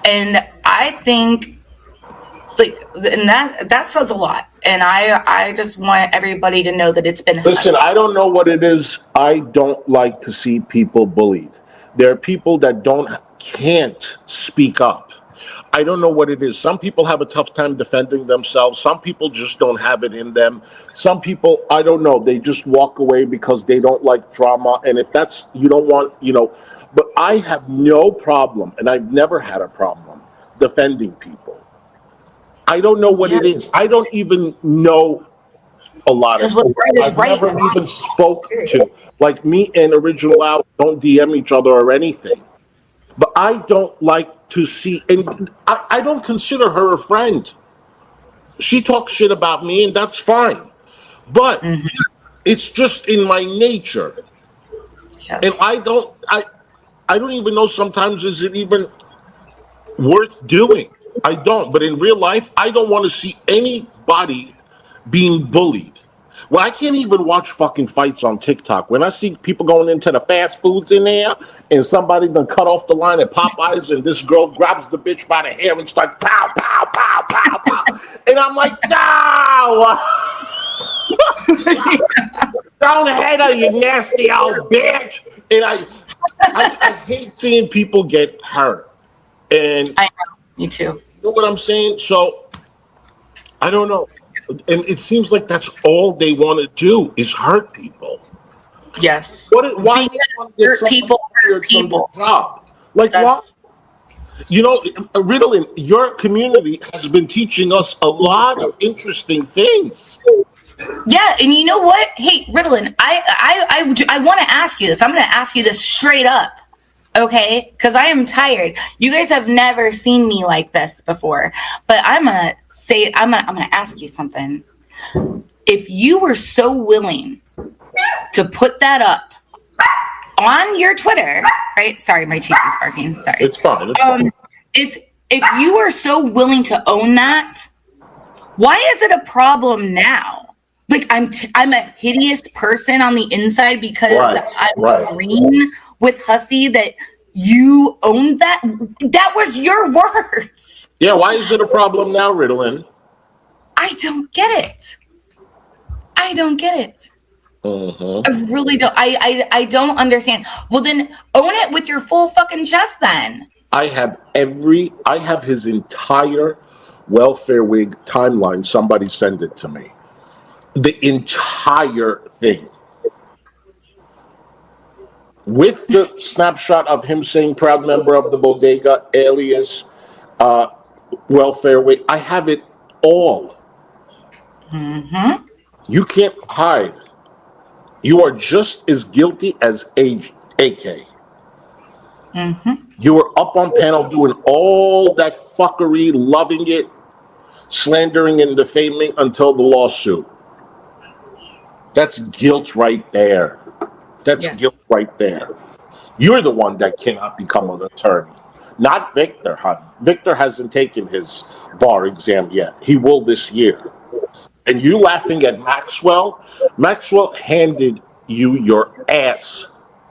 And I think, like, and that says a lot. And I just want everybody to know that it's been Listen, Hussy. I don't know what it is. I don't like to see people bullied. There are people that can't speak up. I don't know what it is. Some people have a tough time defending themselves. Some people just don't have it in them. Some people, I don't know, they just walk away because they don't like drama. And if that's, you don't want, but I have no problem, and I've never had a problem defending people. I don't know what Yeah. it is. I don't even know a lot of Because what's people. right is I've right. never even spoke to, like, me and Original Out don't DM each other or anything. But I don't like to see, and I don't consider her a friend. She talks shit about me, and that's fine. But it's just in my nature. And Yes. I don't even know sometimes, is it even worth doing? I don't. But in real life, I don't want to see anybody being bullied. Well, I can't even watch fucking fights on TikTok. When I see people going into the fast foods in there and somebody done cut off the line at Popeyes and this girl grabs the bitch by the hair and starts pow, pow, pow, pow, pow. And I'm like, no! Don't hit her, you nasty old bitch! And I hate seeing people get hurt. And I know. Me too. you know what I'm saying? So, I don't know. And it seems like that's all they want to do is hurt people. Yes. Why do Because they want to get hurt people fired hurt from people. their job? Like, what? That's Ritalin, your community has been teaching us a lot of interesting things. Yeah, and you know what? Hey, Ritalin, I want to ask you this. I'm going to ask you this straight up, okay? Because I am tired. You guys have never seen me like this before, but I'm gonna say I'm gonna ask you something. If you were so willing to put that up on your Twitter, right? Sorry, my chief is barking. Sorry. It's fine. It's fine. If you are so willing to own that, why is it a problem now? Like I'm a hideous person on the inside because I'm green with Hussy that you owned that. That was your words. Yeah, why is it a problem now, Ritalin? I don't get it. I really don't. I don't understand. Well, then own it with your full fucking chest then. I have his entire welfare wig timeline. Somebody send it to me. The entire thing. With the snapshot of him saying proud member of the bodega, alias, welfare wig. I have it all. Mm-hmm. You can't hide. You are just as guilty as AK. Mm-hmm. You were up on panel doing all that fuckery, loving it, slandering and defaming until the lawsuit. That's guilt right there. Guilt right there. You're the one that cannot become an attorney. Not Victor, hon. Victor hasn't taken his bar exam yet. He will this year. And you laughing at Maxwell? Maxwell handed you your ass,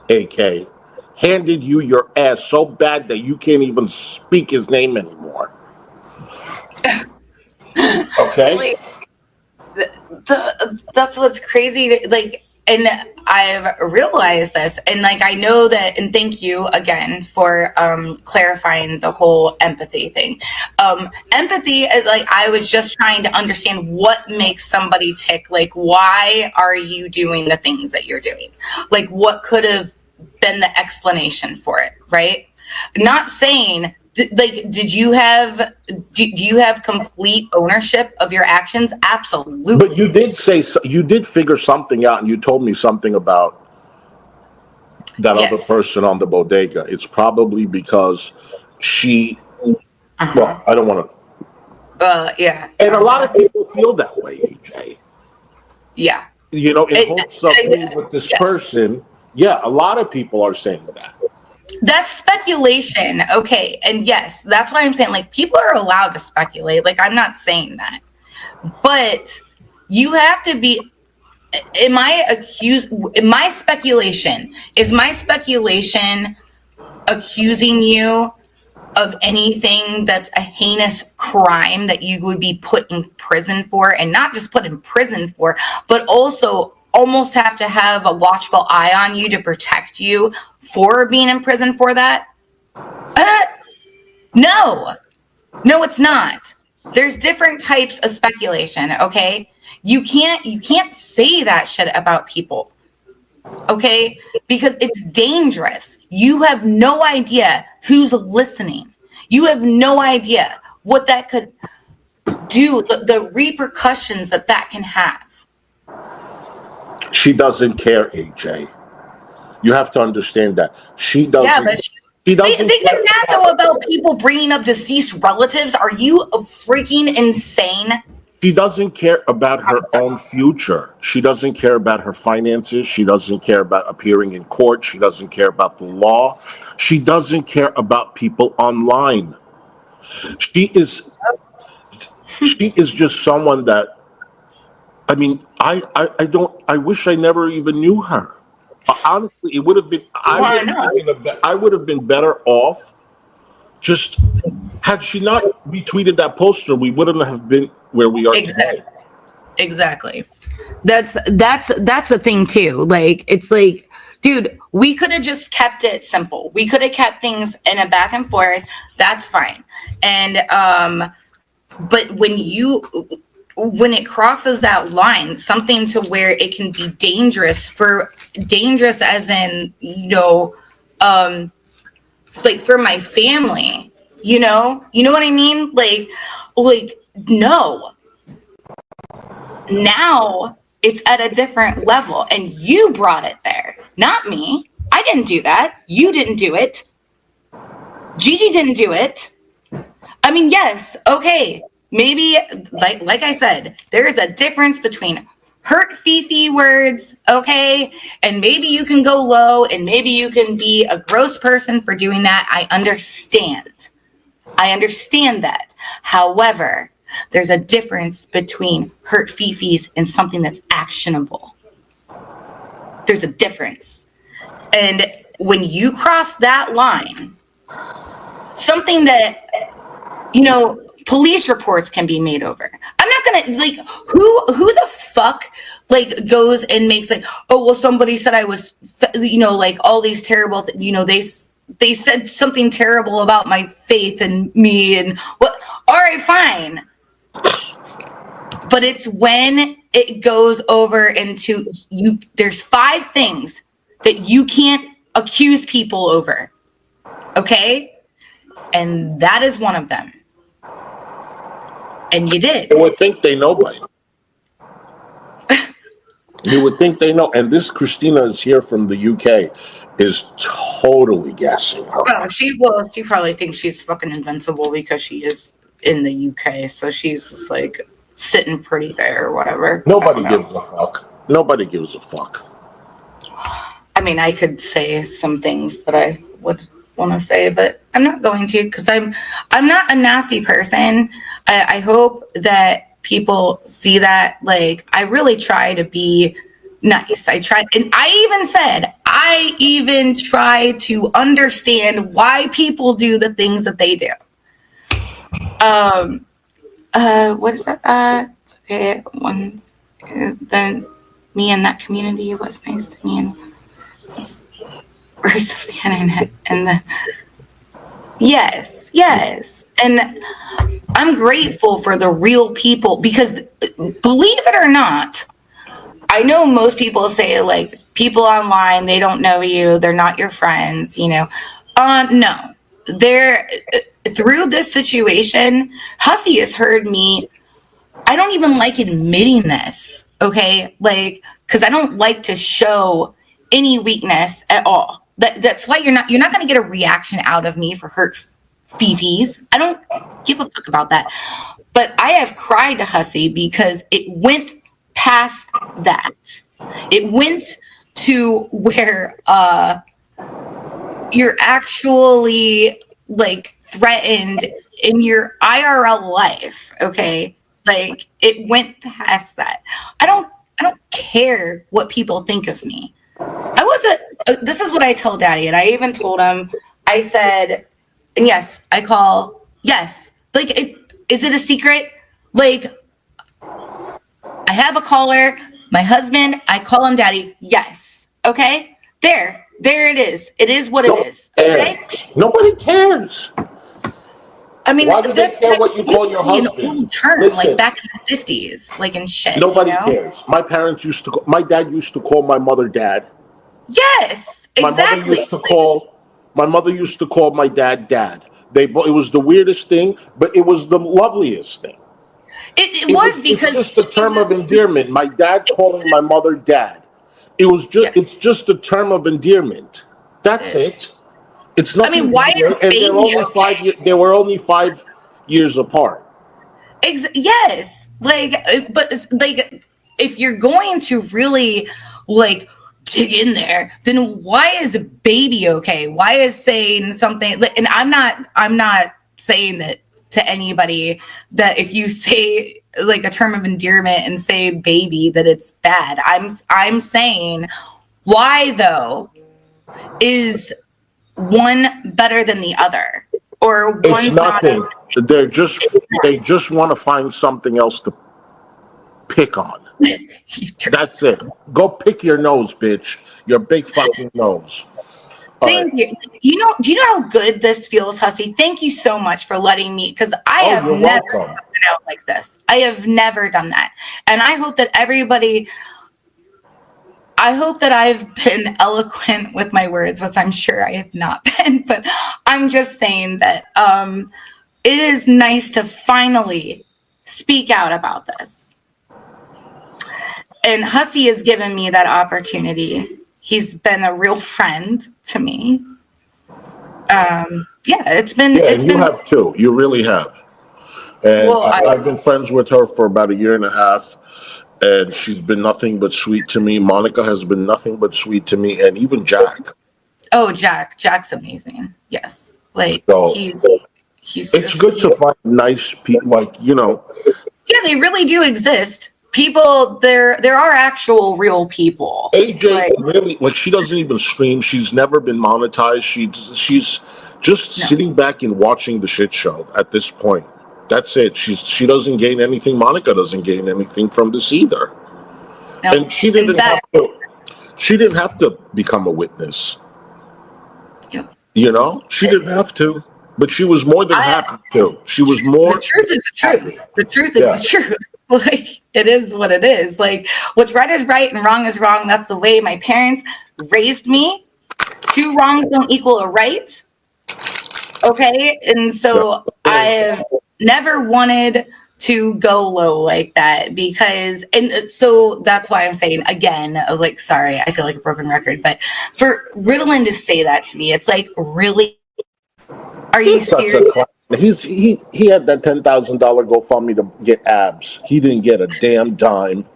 AK. Handed you your ass so bad that you can't even speak his name anymore. Okay? That's what's crazy. Like, and I've realized this, and like I know that, and thank you again for clarifying the whole empathy thing. Empathy, like I was just trying to understand what makes somebody tick. Like, why are you doing the things that you're doing? Like, what could have been the explanation for it, right? Not saying like, do you have complete ownership of your actions? Absolutely. But you did say, you did figure something out, and you told me something about that other person on the bodega. It's probably because she, well, I don't want to. Yeah. And a lot of people feel that way, AJ. Yeah. You know, in hopes of being with this person. Yeah, a lot of people are saying that. That's speculation. Okay. And yes, that's why I'm saying, like, people are allowed to speculate. Like, I'm not saying that. But you have to be, is my speculation accusing you of anything that's a heinous crime that you would be put in prison for, and not just put in prison for, but also almost have to have a watchful eye on you to protect you for being in prison for that? No, it's not. There's different types of speculation. Okay. You can't say that shit about people. Okay. Because it's dangerous. You have no idea who's listening. You have no idea what that could do, the repercussions that can have. She doesn't care, AJ. You have to understand that. She doesn't. Yeah, but they get mad though about people bringing up deceased relatives. Are you freaking insane? She doesn't care about her own future. She doesn't care about her finances. She doesn't care about appearing in court. She doesn't care about the law. She doesn't care about people online. She is just someone that, I mean, I wish I never even knew her. Honestly, it would have been, I would have been better off just, had she not retweeted that poster, we wouldn't have been where we are today. Exactly. That's the thing too. Like, it's like, dude, we could have just kept it simple. We could have kept things in a back and forth. That's fine. And, but when it crosses that line, something to where it can be dangerous as in, like for my family, you know what I mean? Like, no, now it's at a different level, and you brought it there, not me. I didn't do that. You didn't do it. Gigi didn't do it. I mean, yes. Okay. Maybe, like I said, there is a difference between hurt Fifi words, okay? And maybe you can go low and maybe you can be a gross person for doing that. I understand. I understand that. However, there's a difference between hurt Fifis and something that's actionable. There's a difference. And when you cross that line, something that, you know, police reports can be made over. I'm not gonna, like, who the fuck, like, goes and makes, like, oh, well, somebody said I was, you know, like, all these terrible, you know, they said something terrible about my faith and me and what, all right, fine. But it's when it goes over into you, there's 5 things that you can't accuse people over, okay? And that is one of them. And you did. You would think they know by now. You would think they know. And this Christina is here from the UK, is totally gassing her. Oh, she probably thinks she's fucking invincible because she is in the UK. So she's just like sitting pretty there or whatever. Nobody gives a fuck. Nobody gives a fuck. I mean, I could say some things that I would want to say, but I'm not going to because I'm not a nasty person. I hope that people see that. Like, I really try to be nice. I try, and I even try to understand why people do the things that they do. What is that? It's okay. Then me and that community was nice to me, and where's the internet? And the yes, and I'm grateful for the real people because, believe it or not, I know most people say, like, people online, they don't know you, they're not your friends, you know. No, they're through this situation. Hussy has heard me. I don't even like admitting this, okay? Like, because I don't like to show any weakness at all. That's why you're not going to get a reaction out of me for hurt Fifis. I don't give a fuck about that. But I have cried to Hussy because it went past that. It went to where you're actually, like, threatened in your IRL life, okay? Like, it went past that. I don't care what people think of me. This is what I tell Daddy, and I even told him, I said, and yes, yes. Like, is it a secret? Like, I have a caller, my husband, I call him Daddy. Yes. Okay? There it is. It is what it is. Okay? Nobody cares. I mean, why do they care what you call your husband? An old term, listen, like back in the 50s, like in shit. Nobody cares. My dad used to call my mother Dad. Yes, exactly. My mother used to call my dad Dad. It was the weirdest thing, but it was the loveliest thing. It was because it's just a term of endearment. My dad calling my mother Dad. It's just a term of endearment. That's it. It's nothing. I mean, why is baby they were only 5 years apart. Yes, but if you're going to really dig in there, then why is baby okay? Why is saying something? And I'm not saying that to anybody that if you say a term of endearment and say baby that it's bad. I'm saying why though is one better than the other, or one's nothing. They just want to find something else to pick on. That's it. Go pick your nose, bitch. Your big fucking nose. Thank you. Do you know how good this feels, Hussy? Thank you so much for letting me, because I have never spoken out like this. I have never done that. And I hope that I've been eloquent with my words, which I'm sure I have not been, but I'm just saying that it is nice to finally speak out about this. And Hussy has given me that opportunity. He's been a real friend to me. It's been. Yeah, you have too. You really have. And I've been friends with her for about 1.5 years. And she's been nothing but sweet to me. Monica has been nothing but sweet to me, and even Jack. Oh, Jack's amazing. Yes, like So he's it's good to find nice people, like, you know. Yeah, they really do exist. People, there are actual real people. AJ Like, really, like, she doesn't even stream. She's never been monetized. She's just sitting back and watching the shit show at this point. That's it. She doesn't gain anything. Monica doesn't gain anything from this either. no, And she didn't have to. She didn't have to become a witness. yeah. You know, she didn't have to, but she was more than happy to. She was more. The truth is the truth. The truth is the truth. Like, it is what it is. Like, what's right is right and wrong is wrong. That's the way my parents raised me. 2 wrongs don't equal a right. Okay, and so I've never wanted to go low like that because, and so that's why I'm saying again, I was like, sorry, I feel like a broken record, but for Ritalin to say that to me, it's like, really? Are you serious? He had that $10,000 GoFundMe to get abs. He didn't get a damn dime.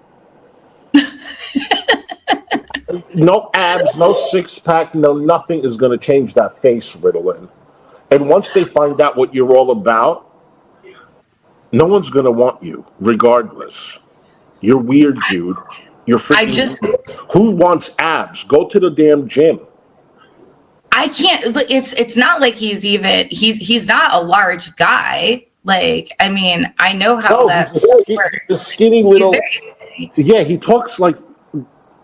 No abs, no 6-pack, no nothing is going to change that face, Ritalin. And once they find out what you're all about, no one's going to want you, regardless. You're weird, dude. You're freaking weird. Who wants abs? Go to the damn gym. I can't. It's not like he's not a large guy. Like, I mean, I know how that works. He's a skinny little. Yeah, he talks like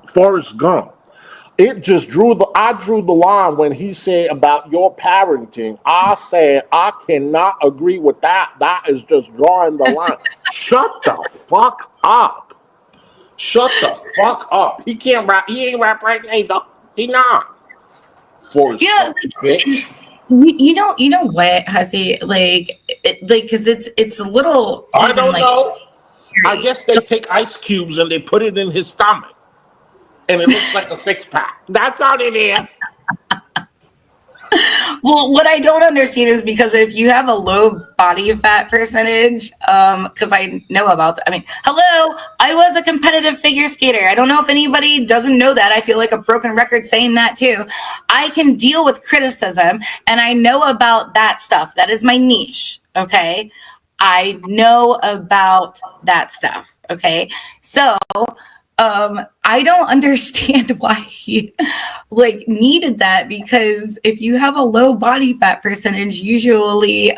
Forrest Gump. It just I drew the line when he said about your parenting. I said I cannot agree with that. That is just drawing the line. Shut the fuck up. Shut the fuck up. He can't rap. He ain't rap right now. He not. Yeah, bitch. You know what, Hussy? Like, because it's a little. I don't know. I guess they take ice cubes and they put it in his stomach, and it looks like a 6-pack. That's all it is. Well, what I don't understand is because if you have a low body fat percentage, because I know about that. I mean, hello, I was a competitive figure skater. I don't know if anybody doesn't know that. I feel like a broken record saying that too. I can deal with criticism, and I know about that stuff. That is my niche. Okay, I know about that stuff. Okay, so. I don't understand why he needed that, because if you have a low body fat percentage, usually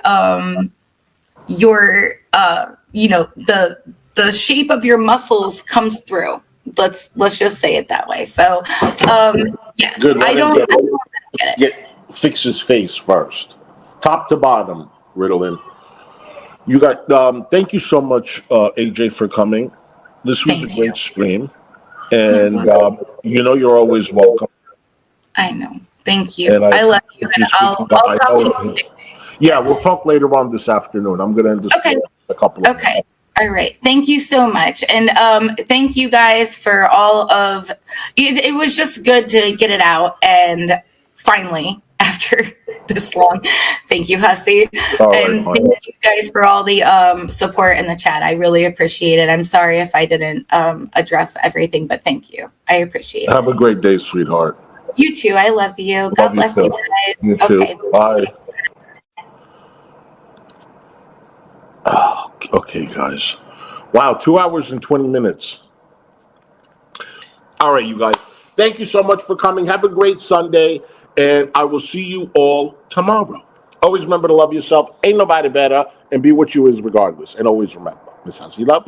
your the shape of your muscles comes through. Let's just say it that way. So yeah, Good. I don't get it. Fix his face first, top to bottom. Ritalin. You got. Thank you so much, AJ, for coming. This was a great stream, and you're always welcome. I know. Thank you. I love you. And I'll talk to you. Yeah, we'll talk later on this afternoon. I'm going to end this in a couple of minutes. All right. Thank you so much. And thank you guys for all of it. It was just good to get it out. And finally, after this long, thank you, Hussy. And thank you guys for all the support in the chat. I really appreciate it. I'm sorry if I didn't address everything, but thank you. I appreciate it. Have a great day, sweetheart. You too. I love you. God bless you guys. You too. Bye. Oh, okay, guys. Wow, 2 hours and 20 minutes. All right, you guys. Thank you so much for coming. Have a great Sunday, and I will see you all tomorrow. Always remember to love yourself. Ain't nobody better, and be what you is regardless. And always remember, Miss Hussy, love you.